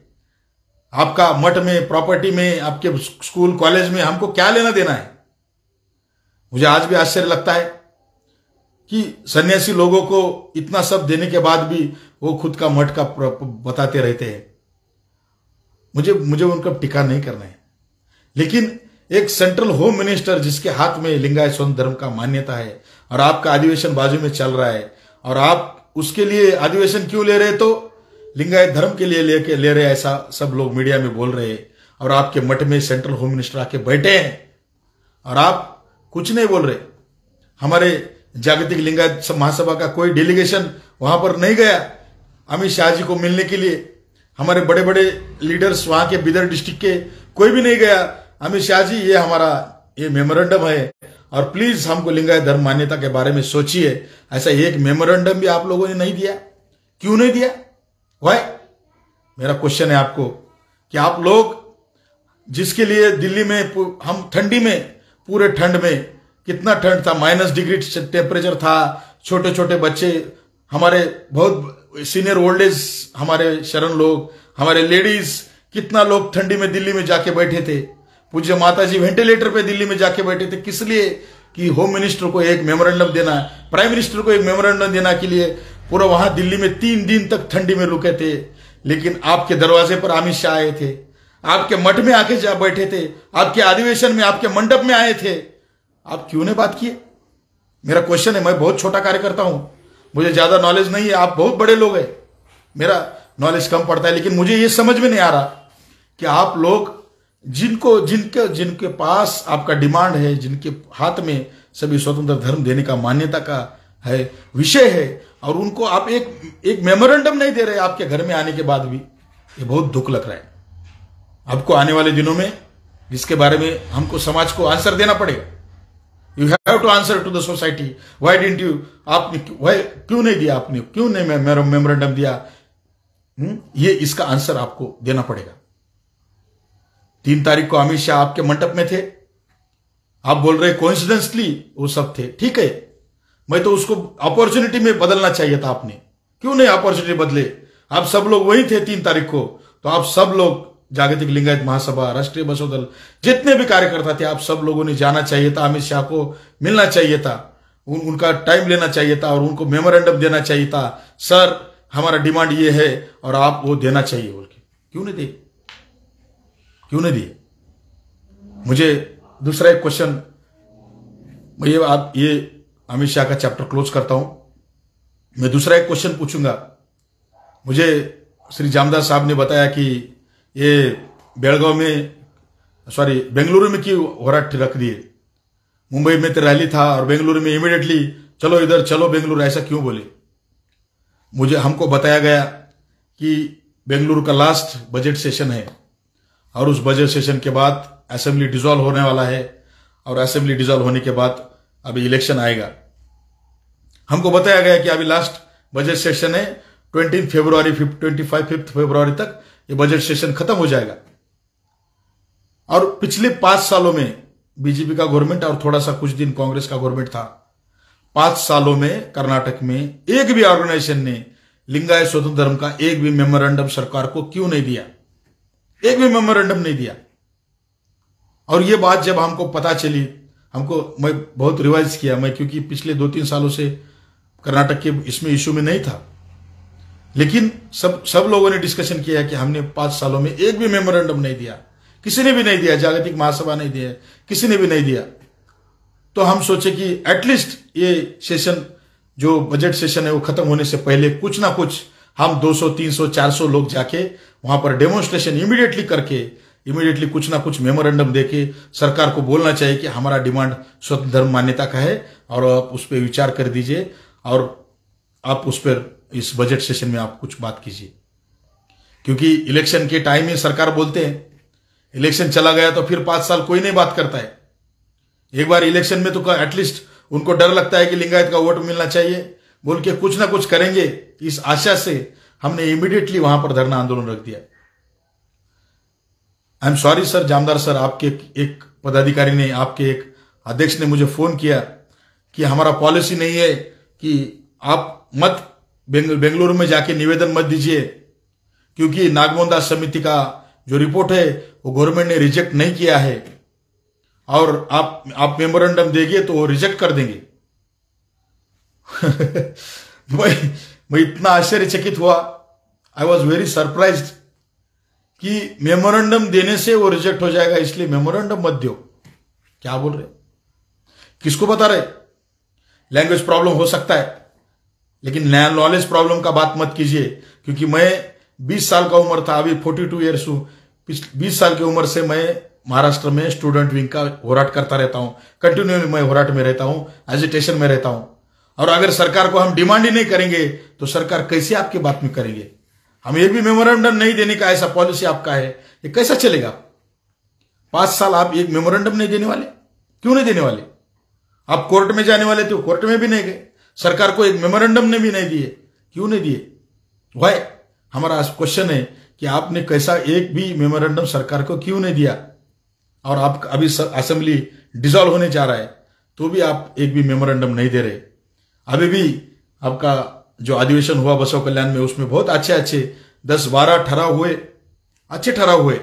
आपका मठ में, प्रॉपर्टी में, आपके स्कूल कॉलेज में हमको क्या लेना देना है? मुझे आज भी आश्चर्य लगता है कि सन्यासी लोगों को इतना सब देने के बाद भी वो खुद का मठ का बताते रहते हैं। मुझे मुझे उनका टिका नहीं करना है, लेकिन एक सेंट्रल होम मिनिस्टर जिसके हाथ में लिंगायत स्वतंत्र धर्म का मान्यता है और आपका अधिवेशन बाजू में चल रहा है और आप उसके लिए अधिवेशन क्यों ले रहे, तो लिंगायत धर्म के लिए ले रहे, ऐसा सब लोग मीडिया में बोल रहे हैं और आपके मठ में सेंट्रल होम मिनिस्टर आके बैठे हैं और आप कुछ नहीं बोल रहे। हमारे जागतिक लिंगायत महासभा का कोई डेलीगेशन वहां पर नहीं गया अमित शाह जी को मिलने के लिए। हमारे बड़े बड़े लीडर्स वहां के बिदर डिस्ट्रिक्ट के कोई भी नहीं गया। अमित शाह जी, ये हमारा ये मेमोरेंडम है और प्लीज हमको लिंगायत धर्म मान्यता के बारे में सोचिए। ऐसा एक मेमोरेंडम भी आप लोगों ने नहीं दिया, क्यों नहीं दिया? वाई? मेरा क्वेश्चन है आपको कि आप लोग जिसके लिए दिल्ली में हम ठंडी में, पूरे ठंड में, कितना ठंड था, -डिग्री टेम्परेचर था, छोटे छोटे बच्चे, हमारे बहुत सीनियर ओल्ड एज हमारे शरण लोग, हमारे लेडीज, कितना लोग ठंडी में दिल्ली में जाके बैठे थे। पूज्य माता जी वेंटिलेटर पे दिल्ली में जाके बैठे थे, किस लिए? कि होम मिनिस्टर को एक मेमोरेंडम देना, प्राइम मिनिस्टर को एक मेमोरेंडम देना के लिए पूरा वहां दिल्ली में 3 दिन तक ठंडी में रुके थे। लेकिन आपके दरवाजे पर अमित शाह आए थे, आपके मठ में आके जा बैठे थे, आपके अधिवेशन में, आपके मंडप में आए थे, आप क्यों ने बात किए? मेरा क्वेश्चन है। मैं बहुत छोटा कार्यकर्ता हूं, मुझे ज्यादा नॉलेज नहीं है, आप बहुत बड़े लोग हैं, मेरा नॉलेज कम पड़ता है, लेकिन मुझे ये समझ में नहीं आ रहा कि आप लोग जिनके पास आपका डिमांड है, जिनके हाथ में सभी स्वतंत्र धर्म देने का मान्यता का है विषय है, और उनको आप एक मेमोरेंडम नहीं दे रहे आपके घर में आने के बाद भी, ये बहुत दुख लग रहा है। आपको आने वाले दिनों में जिसके बारे में हमको समाज को आंसर देना पड़ेगा। You have to answer to the society. Why didn't you, आपने क्यों नहीं दिया, आपने क्यों नहीं मेमोरेंडम दिया? ये इसका आंसर आपको देना पड़ेगा। 3 तारीख को अमित शाह आपके मंडप में थे, आप बोल रहे कोइंसिडेंसली वो सब थे, ठीक है, मैं तो उसको अपॉर्चुनिटी में बदलना चाहिए था। आपने क्यों नहीं अपॉर्चुनिटी बदले? आप सब लोग वही थे 3 तारीख को, तो आप सब लोग जागतिक लिंगायत महासभा, राष्ट्रीय बसव दल, जितने भी कार्यकर्ता थे, आप सब लोगों ने जाना चाहिए था, अमित शाह को मिलना चाहिए था, उनका टाइम लेना चाहिए था और उनको मेमोरेंडम देना चाहिए था। सर हमारा डिमांड ये है और आप वो देना चाहिए बोल के, क्यों नहीं दिए? क्यों नहीं दिए? मुझे दूसरा एक क्वेश्चन, ये अमित शाह का चैप्टर क्लोज करता हूं, मैं दूसरा एक क्वेश्चन पूछूंगा। मुझे श्री जामदास साहब ने बताया कि ये बेलगांव में, सॉरी बेंगलुरु में क्यों हो रख दिए, मुंबई में तो रैली था और बेंगलुरु में इमीडिएटली चलो इधर, चलो बेंगलुरु, ऐसा क्यों बोले? हमको बताया गया कि बेंगलुरु का लास्ट बजट सेशन है और उस बजट सेशन के बाद असेंबली डिसॉल्व होने वाला है और असेंबली डिसॉल्व होने के बाद अभी इलेक्शन आएगा। हमको बताया गया कि अभी लास्ट बजट सेशन है, 5 फरवरी तक ये बजट सेशन खत्म हो जाएगा। और पिछले 5 सालों में बीजेपी का गवर्नमेंट और थोड़ा सा कुछ दिन कांग्रेस का गवर्नमेंट था, 5 सालों में कर्नाटक में एक भी ऑर्गेनाइजेशन ने लिंगायत स्वतंत्र धर्म का एक भी मेमोरेंडम सरकार को क्यों नहीं दिया? एक भी मेमोरेंडम नहीं दिया। और ये बात जब हमको पता चली, मैं बहुत रिवाइज किया, क्योंकि पिछले 2-3 सालों से कर्नाटक के इसमें इशू में नहीं था, लेकिन सब लोगों ने डिस्कशन किया कि हमने 5 सालों में एक भी मेमोरेंडम नहीं दिया, किसी ने भी नहीं दिया, जागतिक महासभा नहीं दिया, किसी ने भी नहीं दिया। तो हम सोचे कि एटलीस्ट ये सेशन, जो बजट सेशन है, वो खत्म होने से पहले कुछ ना कुछ हम 200, 300, 400 लोग जाके वहां पर डेमोन्स्ट्रेशन इमीडिएटली करके, इमीडिएटली कुछ ना कुछ मेमोरेंडम देके सरकार को बोलना चाहिए कि हमारा डिमांड स्वतंत्र धर्म मान्यता का है और आप उस पर विचार कर दीजिए और आप उस पर इस बजट सेशन में आप कुछ बात कीजिए। क्योंकि इलेक्शन के टाइम में सरकार बोलते हैं, इलेक्शन चला गया तो फिर 5 साल कोई नहीं बात करता है। एक बार इलेक्शन में तो एटलीस्ट उनको डर लगता है कि लिंगायत का वोट मिलना चाहिए बोल के कुछ ना कुछ करेंगे, इस आशा से हमने इमीडिएटली वहां पर धरना आंदोलन रख दिया। I am sorry sir, Jamdar sir, आपके एक पदाधिकारी ने, आपके एक अध्यक्ष ने मुझे फोन किया कि हमारा पॉलिसी नहीं है कि आप मत बेंगलुरु में जाके निवेदन मत दीजिए, क्योंकि नागमोहनदास समिति का जो रिपोर्ट है वो गवर्नमेंट ने रिजेक्ट नहीं किया है और आप मेमोरेंडम देंगे तो वो रिजेक्ट कर देंगे। मैं इतना आश्चर्यचकित हुआ, आई वॉज वेरी सरप्राइज्ड कि मेमोरेंडम देने से वो रिजेक्ट हो जाएगा, इसलिए मेमोरेंडम मत दो। क्या बोल रहे, किसको बता रहे? लैंग्वेज प्रॉब्लम हो सकता है, लेकिन नॉलेज प्रॉब्लम का बात मत कीजिए, क्योंकि मैं 20 साल का उम्र था, अभी 42 ईयर्स हूं। 20 साल की उम्र से मैं महाराष्ट्र में स्टूडेंट विंग का होराट करता रहता हूं, कंटिन्यू मैं होराट में रहता हूं, एजिटेशन में रहता हूं। और अगर सरकार को हम डिमांड ही नहीं करेंगे तो सरकार कैसे आपकी बात में करेंगे? हम एक भी मेमोरेंडम नहीं देने का ऐसा पॉलिसी आपका है, ये कैसा चलेगा? 5 साल आप एक मेमोरेंडम नहीं देने वाले? क्यों नहीं देने वाले? आप कोर्ट में जाने वाले थे, कोर्ट में भी नहीं गए, सरकार को एक मेमोरेंडम ने भी नहीं दिए, क्यों नहीं दिए? वाई? हमारा क्वेश्चन है कि आपने कैसा एक भी मेमोरेंडम सरकार को क्यों नहीं दिया? और आप अभी असेंबली डिसॉल्व होने जा रहा है तो भी आप एक भी मेमोरेंडम नहीं दे रहे। अभी भी आपका जो अधिवेशन हुआ बसव कल्याण में, उसमें बहुत अच्छे 10-12 ठराव हुए, अच्छे ठराव हुए।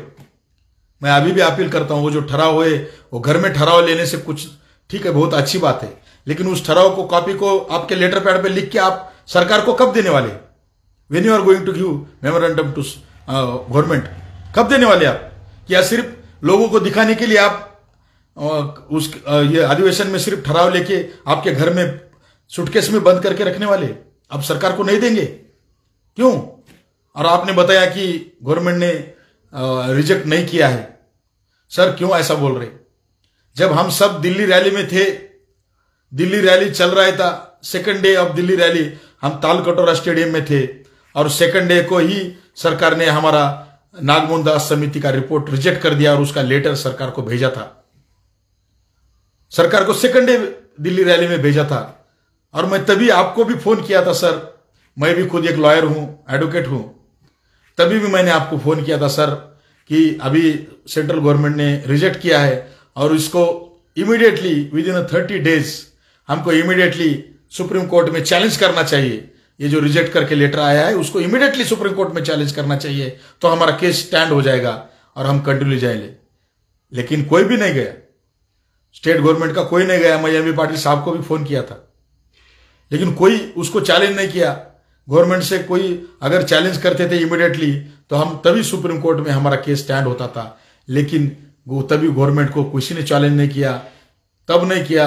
मैं अभी भी अपील करता हूं, वो जो ठराव हुए वो घर में ठराव लेने से कुछ ठीक है, बहुत अच्छी बात है, लेकिन उस ठराव को कॉपी को आपके लेटर पैड पे लिख के आप सरकार को कब देने वाले? When you are going to give memorandum to government, कब देने वाले आप? क्या सिर्फ लोगों को दिखाने के लिए आप ये अधिवेशन में सिर्फ ठराव लेके आपके घर में सुटकेस में बंद करके रखने वाले? आप सरकार को नहीं देंगे, क्यों? और आपने बताया कि गवर्नमेंट ने रिजेक्ट नहीं किया है। सर क्यों ऐसा बोल रहे? जब हम सब दिल्ली रैली में थे, दिल्ली रैली चल रहा था, second day of Delhi rally हम तालकटोरा स्टेडियम में थे, और सेकंड डे को ही सरकार ने हमारा नागमोहन दास समिति का रिपोर्ट रिजेक्ट कर दिया और उसका लेटर सरकार को भेजा था। सरकार को सेकंड डे दिल्ली रैली में भेजा था, और मैं तभी आपको भी फोन किया था सर, मैं भी खुद एक लॉयर हूं, एडवोकेट हूं, तभी भी मैंने आपको फोन किया था सर कि अभी सेंट्रल गवर्नमेंट ने रिजेक्ट किया है और इसको इमीडिएटली विद इन 30 डेज हमको इमीडिएटली सुप्रीम कोर्ट में चैलेंज करना चाहिए। ये जो रिजेक्ट करके लेटर आया है उसको इमीडिएटली सुप्रीम कोर्ट में चैलेंज करना चाहिए, तो हमारा केस स्टैंड हो जाएगा और हम कंटिन्यू जाएंगे। लेकिन कोई भी नहीं गया, स्टेट गवर्नमेंट का कोई नहीं गया। मैं एमबी पाटिल साहब को भी फोन किया था, लेकिन कोई उसको चैलेंज नहीं किया। गवर्नमेंट से कोई अगर चैलेंज करते थे इमीडिएटली तो हम तभी सुप्रीम कोर्ट में हमारा केस स्टैंड होता था, लेकिन वो तभी गवर्नमेंट को किसी ने चैलेंज नहीं किया। तब नहीं किया,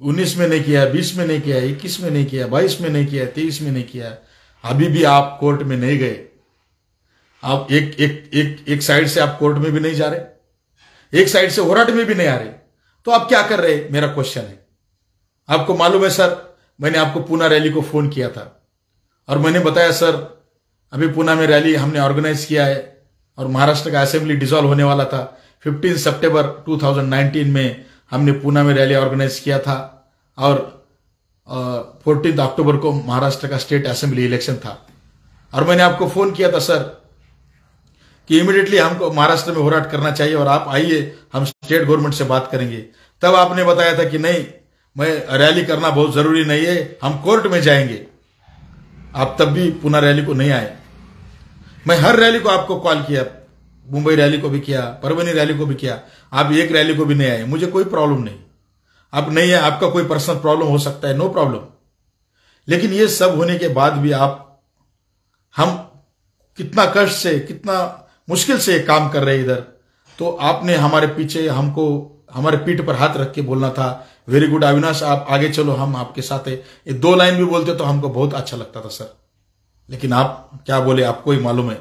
19 में नहीं किया, 20 में नहीं किया, 21 में नहीं किया, 22 में नहीं किया, 23 में नहीं किया। अभी भी आप कोर्ट में नहीं गए। आप एक साइड से आप कोर्ट में भी नहीं जा रहे, एक साइड से होराट में भी नहीं आ रहे, तो आप क्या कर रहे? मेरा क्वेश्चन है। आपको मालूम है सर, मैंने आपको पूना रैली को फोन किया था और मैंने बताया सर अभी पूना में रैली हमने ऑर्गेनाइज किया है और महाराष्ट्र का असेंबली डिसॉल्व होने वाला था। 15 सितंबर 2019 में हमने पूना में रैली ऑर्गेनाइज किया था और 14 अक्टूबर को महाराष्ट्र का स्टेट असेंबली इलेक्शन था। और मैंने आपको फोन किया था सर कि इमीडिएटली हमको महाराष्ट्र में होराट करना चाहिए और आप आइए, हम स्टेट गवर्नमेंट से बात करेंगे। तब आपने बताया था कि नहीं, मैं रैली करना बहुत जरूरी नहीं है, हम कोर्ट में जाएंगे। आप तब भी पुनः रैली को नहीं आए। मैं हर रैली को आपको कॉल किया, मुंबई रैली को भी किया, परभनी रैली को भी किया, आप एक रैली को भी नहीं आए। मुझे कोई प्रॉब्लम नहीं, आप नहीं है, आपका कोई पर्सनल प्रॉब्लम हो सकता है, नो प्रॉब्लम। लेकिन ये सब होने के बाद भी हम कितना कष्ट से, कितना मुश्किल से काम कर रहे हैं इधर, तो आपने हमारे पीछे हमको हमारे पीठ पर हाथ रख के बोलना था, वेरी गुड अविनाश, आप आगे चलो, हम आपके साथ है। ये 2 लाइन भी बोलते तो हमको बहुत अच्छा लगता था सर। लेकिन आप क्या बोले आपको ही मालूम है,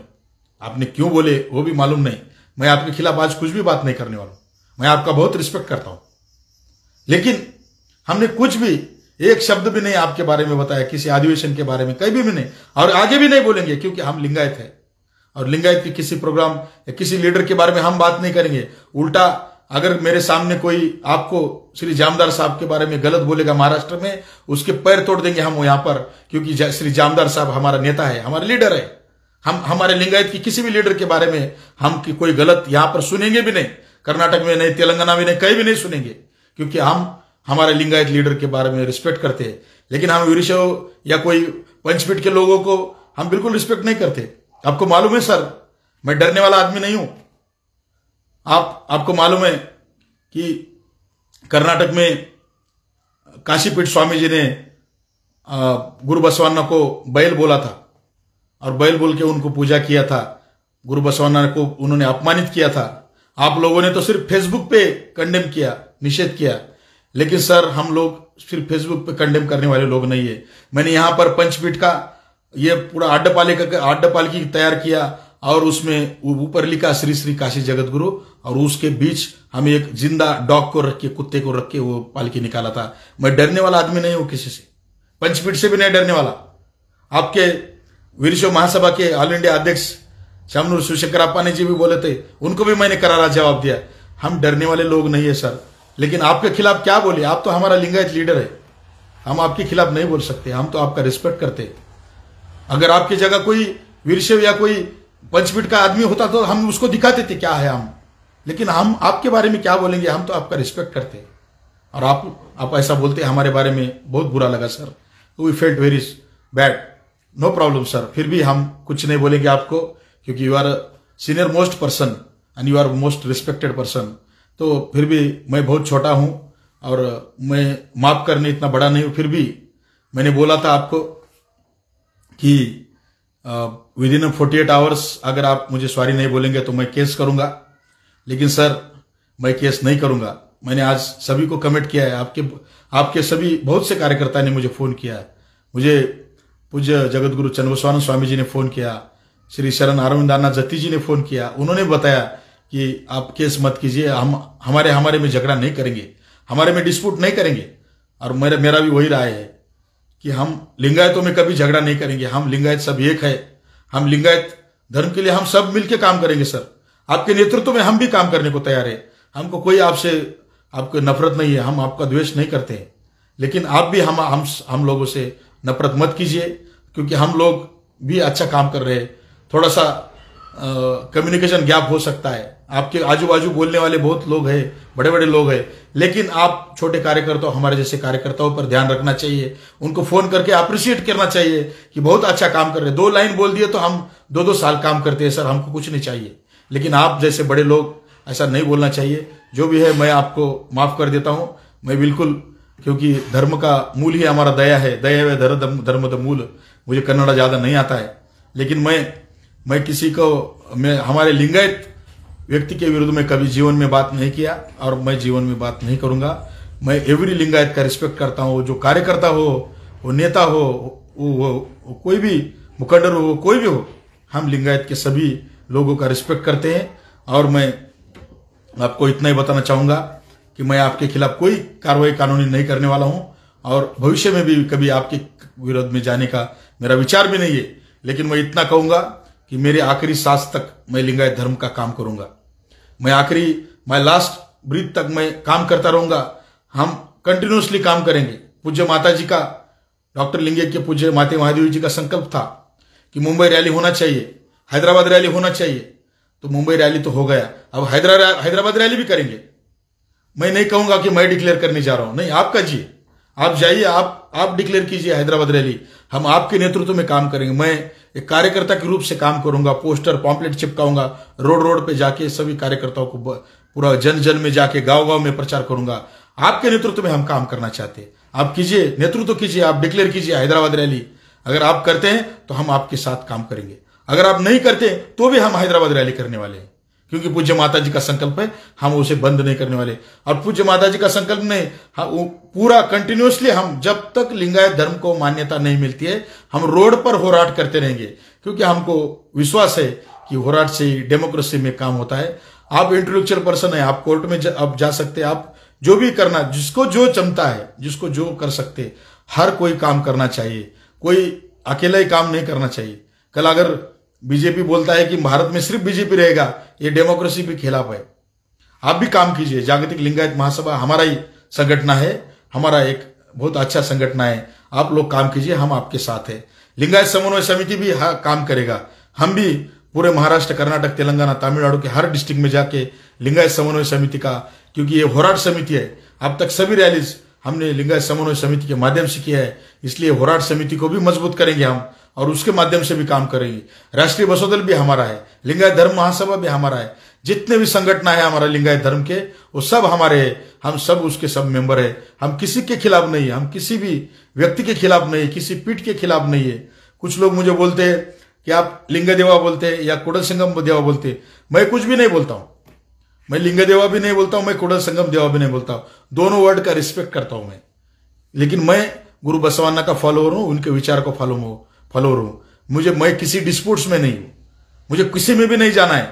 आपने क्यों बोले वो भी मालूम नहीं। मैं आपके खिलाफ आज कुछ भी बात नहीं करने वाला हूं, मैं आपका बहुत रिस्पेक्ट करता हूं, लेकिन हमने कुछ भी एक शब्द भी नहीं आपके बारे में बताया, किसी अधिवेशन के बारे में कहीं भी नहीं, और आगे भी नहीं बोलेंगे, क्योंकि हम लिंगायत है और लिंगायत के किसी प्रोग्राम या किसी लीडर के बारे में हम बात नहीं करेंगे। उल्टा अगर मेरे सामने कोई आपको श्री जामदार साहब के बारे में गलत बोलेगा महाराष्ट्र में, उसके पैर तोड़ देंगे हम यहां पर, क्योंकि श्री जामदार साहब हमारा नेता है, हमारा लीडर है। हम हमारे लिंगायत की किसी भी लीडर के बारे में हम की कोई गलत यहां पर सुनेंगे भी नहीं, कर्नाटक में नहीं, तेलंगाना में नहीं, कहीं भी नहीं सुनेंगे, क्योंकि हम हमारे लिंगायत लीडर के बारे में रिस्पेक्ट करते हैं। लेकिन हम वीरशैव या कोई पंचपीठ के लोगों को हम बिल्कुल रिस्पेक्ट नहीं करते। आपको मालूम है सर, मैं डरने वाला आदमी नहीं हूं। आपको मालूम है कि कर्नाटक में काशीपीठ स्वामी जी ने गुरु बसवाना को बैल बोला था और बैल बोल के उनको पूजा किया था। गुरु बसवन्ना को उन्होंने अपमानित किया था। आप लोगों ने तो सिर्फ फेसबुक पे कंडेम किया, निषेध किया, लेकिन सर हम लोग सिर्फ फेसबुक पे कंडेम करने वाले लोग नहीं है। मैंने यहां पर पंचपीठ का ये पूरा अड्डपालिकी तैयार किया और उसमें ऊपर लिखा श्री श्री काशी जगत गुरु, और उसके बीच हम एक जिंदा डॉग को रख के, कुत्ते को रख के वो पालकी निकाला था। मैं डरने वाला आदमी नहीं हूं किसी से, पंचपीठ से भी नहीं डरने वाला। आपके वीरशैव महासभा के ऑल इंडिया अध्यक्ष शामनूर शिवशंकरप्पा ने जी भी बोले थे, उनको भी मैंने करारा जवाब दिया। हम डरने वाले लोग नहीं है सर। लेकिन आपके खिलाफ क्या बोले, आप तो हमारा लिंगायत लीडर है, हम आपके खिलाफ नहीं बोल सकते, हम तो आपका रिस्पेक्ट करते हैं। अगर आपकी जगह कोई वीरशैव या कोई पंचपीठ का आदमी होता तो हम उसको दिखाते थे क्या है हम, लेकिन हम आपके बारे में क्या बोलेंगे, हम तो आपका रिस्पेक्ट करते हैं। और आप ऐसा बोलते हमारे बारे में बहुत बुरा लगा sir, we felt very bad. No problem sir, फिर भी हम कुछ नहीं बोलेंगे आपको, क्योंकि you are senior most person and you are most respected person. तो फिर भी मैं बहुत छोटा हूं और मैं माफ करने इतना बड़ा नहीं हूं, फिर भी मैंने बोला था आपको कि विद इन 48 आवर्स अगर आप मुझे सॉरी नहीं बोलेंगे तो मैं केस करूंगा। लेकिन सर मैं केस नहीं करूंगा। मैंने आज सभी को कमेंट किया है, आपके सभी बहुत से कार्यकर्ता ने मुझे फोन किया है, मुझे पूज्य जगत गुरु चन्नबसवानंद स्वामी जी ने फोन किया, श्री शरण अरविंदाना जत्ती जी ने फोन किया। उन्होंने बताया कि आप केस मत कीजिए, हम हमारे में झगड़ा नहीं करेंगे, हमारे में डिस्प्यूट नहीं करेंगे। और मेरा भी वही राय है कि हम लिंगायतों में कभी झगड़ा नहीं करेंगे। हम लिंगायत सब एक है, हम लिंगायत धर्म के लिए हम सब मिलकर काम करेंगे सर। आपके नेतृत्व में हम भी काम करने को तैयार है, हमको कोई आपको नफरत नहीं है, हम आपका द्वेष नहीं करते हैं। लेकिन आप भी हम लोगों से नफरत मत कीजिए, क्योंकि हम लोग भी अच्छा काम कर रहे हैं। थोड़ा सा कम्युनिकेशन गैप हो सकता है, आपके आजू बाजू बोलने वाले बहुत लोग हैं, बड़े बड़े लोग हैं, लेकिन आप छोटे कार्यकर्ता, हमारे जैसे कार्यकर्ताओं पर ध्यान रखना चाहिए, उनको फोन करके अप्रिशिएट करना चाहिए कि बहुत अच्छा काम कर रहे हैं। 2 लाइन बोल दिए तो हम 2-2 साल काम करते हैं सर, हमको कुछ नहीं चाहिए। लेकिन आप जैसे बड़े लोग ऐसा नहीं बोलना चाहिए। जो भी है मैं आपको माफ कर देता हूं, मैं बिल्कुल, क्योंकि धर्म का मूल ही हमारा दया है, दया व धर्म द मूल। मुझे कन्नड़ा ज्यादा नहीं आता है, लेकिन मैं किसी को, मैं हमारे लिंगायत व्यक्ति के विरुद्ध में कभी जीवन में बात नहीं किया और मैं जीवन में बात नहीं करूंगा। मैं एवरी लिंगायत का रिस्पेक्ट करता हूं, जो कार्यकर्ता हो, वो नेता हो, वो कोई भी मुकद्दर हो, कोई भी हो, हम लिंगायत के सभी लोगों का रिस्पेक्ट करते हैं। और मैं आपको इतना ही बताना चाहूंगा कि मैं आपके खिलाफ कोई कार्रवाई कानूनी नहीं करने वाला हूं और भविष्य में भी कभी आपके विरोध में जाने का मेरा विचार भी नहीं है। लेकिन मैं इतना कहूंगा कि मेरे आखिरी सांस तक मैं लिंगायत धर्म का काम करूंगा। मैं माय लास्ट ब्रीथ तक मैं काम करता रहूंगा। हम कंटिन्यूसली काम करेंगे। पूज्य माता जी का, डॉक्टर लिंगे के पूज्य माता महादेवी जी का संकल्प था कि मुंबई रैली होना चाहिए, हैदराबाद रैली होना चाहिए, तो मुंबई रैली तो हो गया, अब हैदराबाद रैली भी करेंगे। मैं नहीं कहूंगा कि मैं डिक्लेयर करने जा रहा हूं, नहीं, आप कीजिए, आप जाइए, आप डिक्लेयर कीजिए हैदराबाद रैली, हम आपके नेतृत्व में काम करेंगे। मैं एक कार्यकर्ता के रूप से काम करूंगा, पोस्टर पॉम्पलेट चिपकाऊंगा, रोड पे जाके सभी कार्यकर्ताओं को पूरा जन में जाके गांव में प्रचार करूंगा। आपके नेतृत्व में हम काम करना चाहते हैं, आप कीजिए, नेतृत्व कीजिए, आप डिक्लेयर कीजिए हैदराबाद रैली। अगर आप करते हैं तो हम आपके साथ काम करेंगे, अगर आप नहीं करते तो भी हम हैदराबाद रैली करने वाले हैं, क्योंकि पूज्य माता जी का संकल्प है, हम उसे बंद नहीं करने वाले। और पूज्य माता जी का संकल्प नहीं, पूरा कंटिन्यूसली हम जब तक लिंगायत धर्म को मान्यता नहीं मिलती है, हम रोड पर होराट करते रहेंगे, क्योंकि हमको विश्वास है कि होराट से ही डेमोक्रेसी में काम होता है। आप इंटेलेक्चुअल पर्सन है, आप कोर्ट में अब जा सकते हैं, आप जो भी करना, जिसको जो क्षमता है, जिसको जो कर सकते, हर कोई काम करना चाहिए, कोई अकेला ही काम नहीं करना चाहिए। कल अगर बीजेपी बोलता है कि भारत में सिर्फ बीजेपी रहेगा, ये डेमोक्रेसी के खिलाफ है। आप भी काम कीजिए। जागतिक लिंगायत महासभा हमारा ही संगठन है, हमारा एक बहुत अच्छा संगठन है, आप लोग काम कीजिए, हम आपके साथ है। लिंगायत समन्वय समिति भी काम करेगा, हम भी पूरे महाराष्ट्र, कर्नाटक, तेलंगाना, तमिलनाडु के हर डिस्ट्रिक्ट में जाके लिंगायत समन्वय समिति का, क्योंकि ये होराट समिति है, अब तक सभी रैलीज हमने लिंगायत समन्वय समिति के माध्यम से किया है, इसलिए होराट समिति को भी मजबूत करेंगे हम और उसके माध्यम से भी काम करेंगे। राष्ट्रीय बसव दल भी हमारा है, लिंगायत धर्म महासभा भी हमारा है, जितने भी संगठन है हमारा लिंगायत धर्म के, वो सब हमारे हैं, हम सब उसके सब मेंबर है। हम किसी के खिलाफ नहीं है, हम किसी भी व्यक्ति के खिलाफ नहीं है, किसी पीठ के खिलाफ नहीं है। कुछ लोग मुझे बोलते हैं कि आप लिंग देवा बोलते हैं या कुडल संगम देवा बोलते हैं, मैं कुछ भी नहीं बोलता हूं। मैं लिंग देवा भी नहीं बोलता हूं, मैं कुडल संगम देवा भी नहीं बोलता हूं। दोनों वर्ड का रिस्पेक्ट करता हूं मैं, लेकिन मैं गुरु बसवाना का फॉलोअर हूं, उनके विचार को फॉलोअर हूं। मैं किसी डिस्प्यूट्स में नहीं हूं, मुझे किसी में भी नहीं जाना है,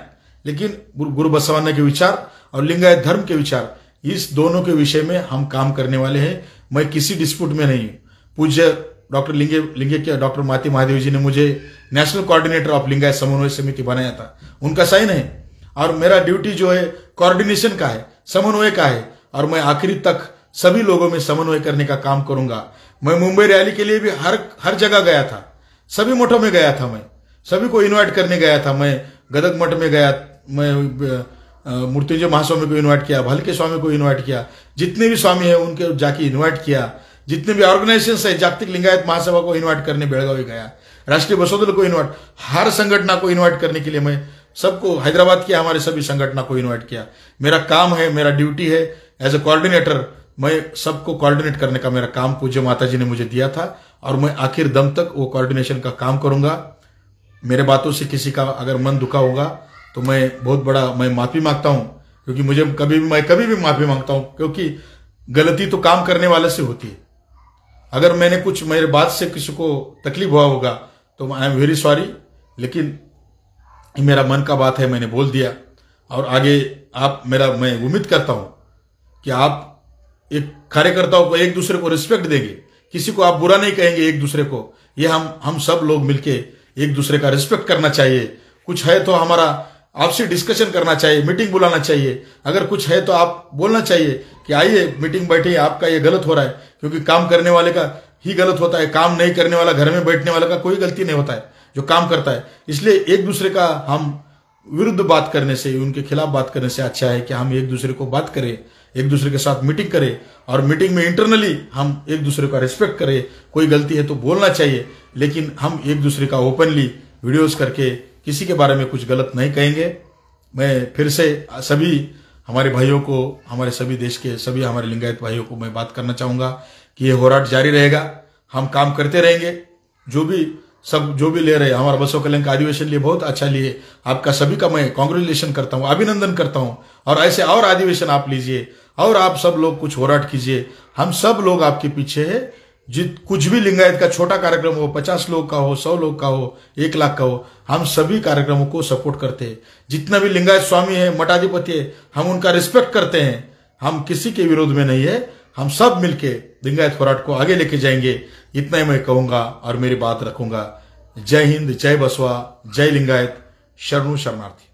लेकिन गुरु बसवाना के विचार और लिंगायत धर्म के विचार, इस दोनों के विषय में हम काम करने वाले हैं। मैं किसी डिस्प्यूट में नहीं हूं। पूज्य डॉक्टर लिंगे के डॉक्टर माती महादेव जी ने मुझे नेशनल कोऑर्डिनेटर ऑफ लिंगायत समन्वय समिति बनाया था, उनका साइन है। और मेरा ड्यूटी जो है कोऑर्डिनेशन का है, समन्वय का है, और मैं आखिरी तक सभी लोगों में समन्वय करने का काम करूंगा। मैं मुंबई रैली के लिए भी हर जगह गया था, सभी मठों में गया था, मैं सभी को इन्वाइट करने गया था। मैं गदग मठ में गया, मैं मूर्तिंजय महास्वामी को इन्वाइट किया, भलके स्वामी को इन्वाइट किया, जितने भी स्वामी है उनके जाके इन्वाइट किया। जितने भी ऑर्गेनाइजेशन है, जागतिक लिंगायत महासभा को इन्वाइट करने बेलगावी गया, राष्ट्रीय बसोदल को इन्वाइट, हर संगठन को इन्वाइट करने के लिए मैं सबको, हैदराबाद के हमारे सभी संगठनों को इन्वाइट किया। मेरा काम है, मेरा ड्यूटी है एज ए कोऑर्डिनेटर, मैं सबको कोऑर्डिनेट करने का मेरा काम पूज्य माता जी ने मुझे दिया था, और मैं आखिर दम तक वो कोऑर्डिनेशन का काम करूंगा। मेरे बातों से किसी का अगर मन दुखा होगा तो मैं माफी मांगता हूं, क्योंकि मैं कभी भी माफी मांगता हूं, क्योंकि गलती तो काम करने वाले से होती है। अगर मैंने कुछ मेरे बात से किसी को तकलीफ हुआ होगा तो आई एम वेरी सॉरी, लेकिन मेरा मन का बात है, मैंने बोल दिया। और आगे मैं उम्मीद करता हूं कि आप एक कार्यकर्ताओं को, एक दूसरे को रिस्पेक्ट देंगे, किसी को आप बुरा नहीं कहेंगे एक दूसरे को। ये हम सब लोग मिलके एक दूसरे का रिस्पेक्ट करना चाहिए। कुछ है तो हमारा आपसे डिस्कशन करना चाहिए, मीटिंग बुलाना चाहिए। अगर कुछ है तो आप बोलना चाहिए कि आइए मीटिंग बैठिए, आपका ये गलत हो रहा है, क्योंकि काम करने वाले का ही गलत होता है, काम नहीं करने वाला, घर में बैठने वाला का कोई गलती नहीं होता है जो काम करता है। इसलिए एक दूसरे का हम विरुद्ध बात करने से, उनके खिलाफ बात करने से अच्छा है कि हम एक दूसरे को बात करें, एक दूसरे के साथ मीटिंग करें, और मीटिंग में इंटरनली हम एक दूसरे का रिस्पेक्ट करें। कोई गलती है तो बोलना चाहिए, लेकिन हम एक दूसरे का ओपनली वीडियोस करके किसी के बारे में कुछ गलत नहीं कहेंगे। मैं फिर से सभी हमारे भाइयों को, हमारे सभी देश के सभी हमारे लिंगायत भाइयों को मैं बात करना चाहूंगा कि ये होराट जारी रहेगा, हम काम करते रहेंगे। जो भी ले रहे हैं, हमारा बसव कल्याण का अधिवेशन लिए बहुत अच्छा लिए, आपका सभी का मैं कांग्रेचुलेशन करता हूं, अभिनंदन करता हूं। और ऐसे और अधिवेशन आप लीजिए, और आप सब लोग कुछ होराट कीजिए, हम सब लोग आपके पीछे है। कुछ भी लिंगायत का छोटा कार्यक्रम हो, 50 लोग का हो, 100 लोग का हो, 1 लाख का हो, हम सभी कार्यक्रमों को सपोर्ट करते हैं। जितना भी लिंगायत स्वामी है, मठाधिपति है, हम उनका रिस्पेक्ट करते हैं। हम किसी के विरोध में नहीं है, हम सब मिलके लिंगायत होराट को आगे लेके जाएंगे। इतना ही मैं कहूंगा और मेरी बात रखूंगा। जय हिंद, जय बसवा, जय लिंगायत, शरणु शरणार्थी।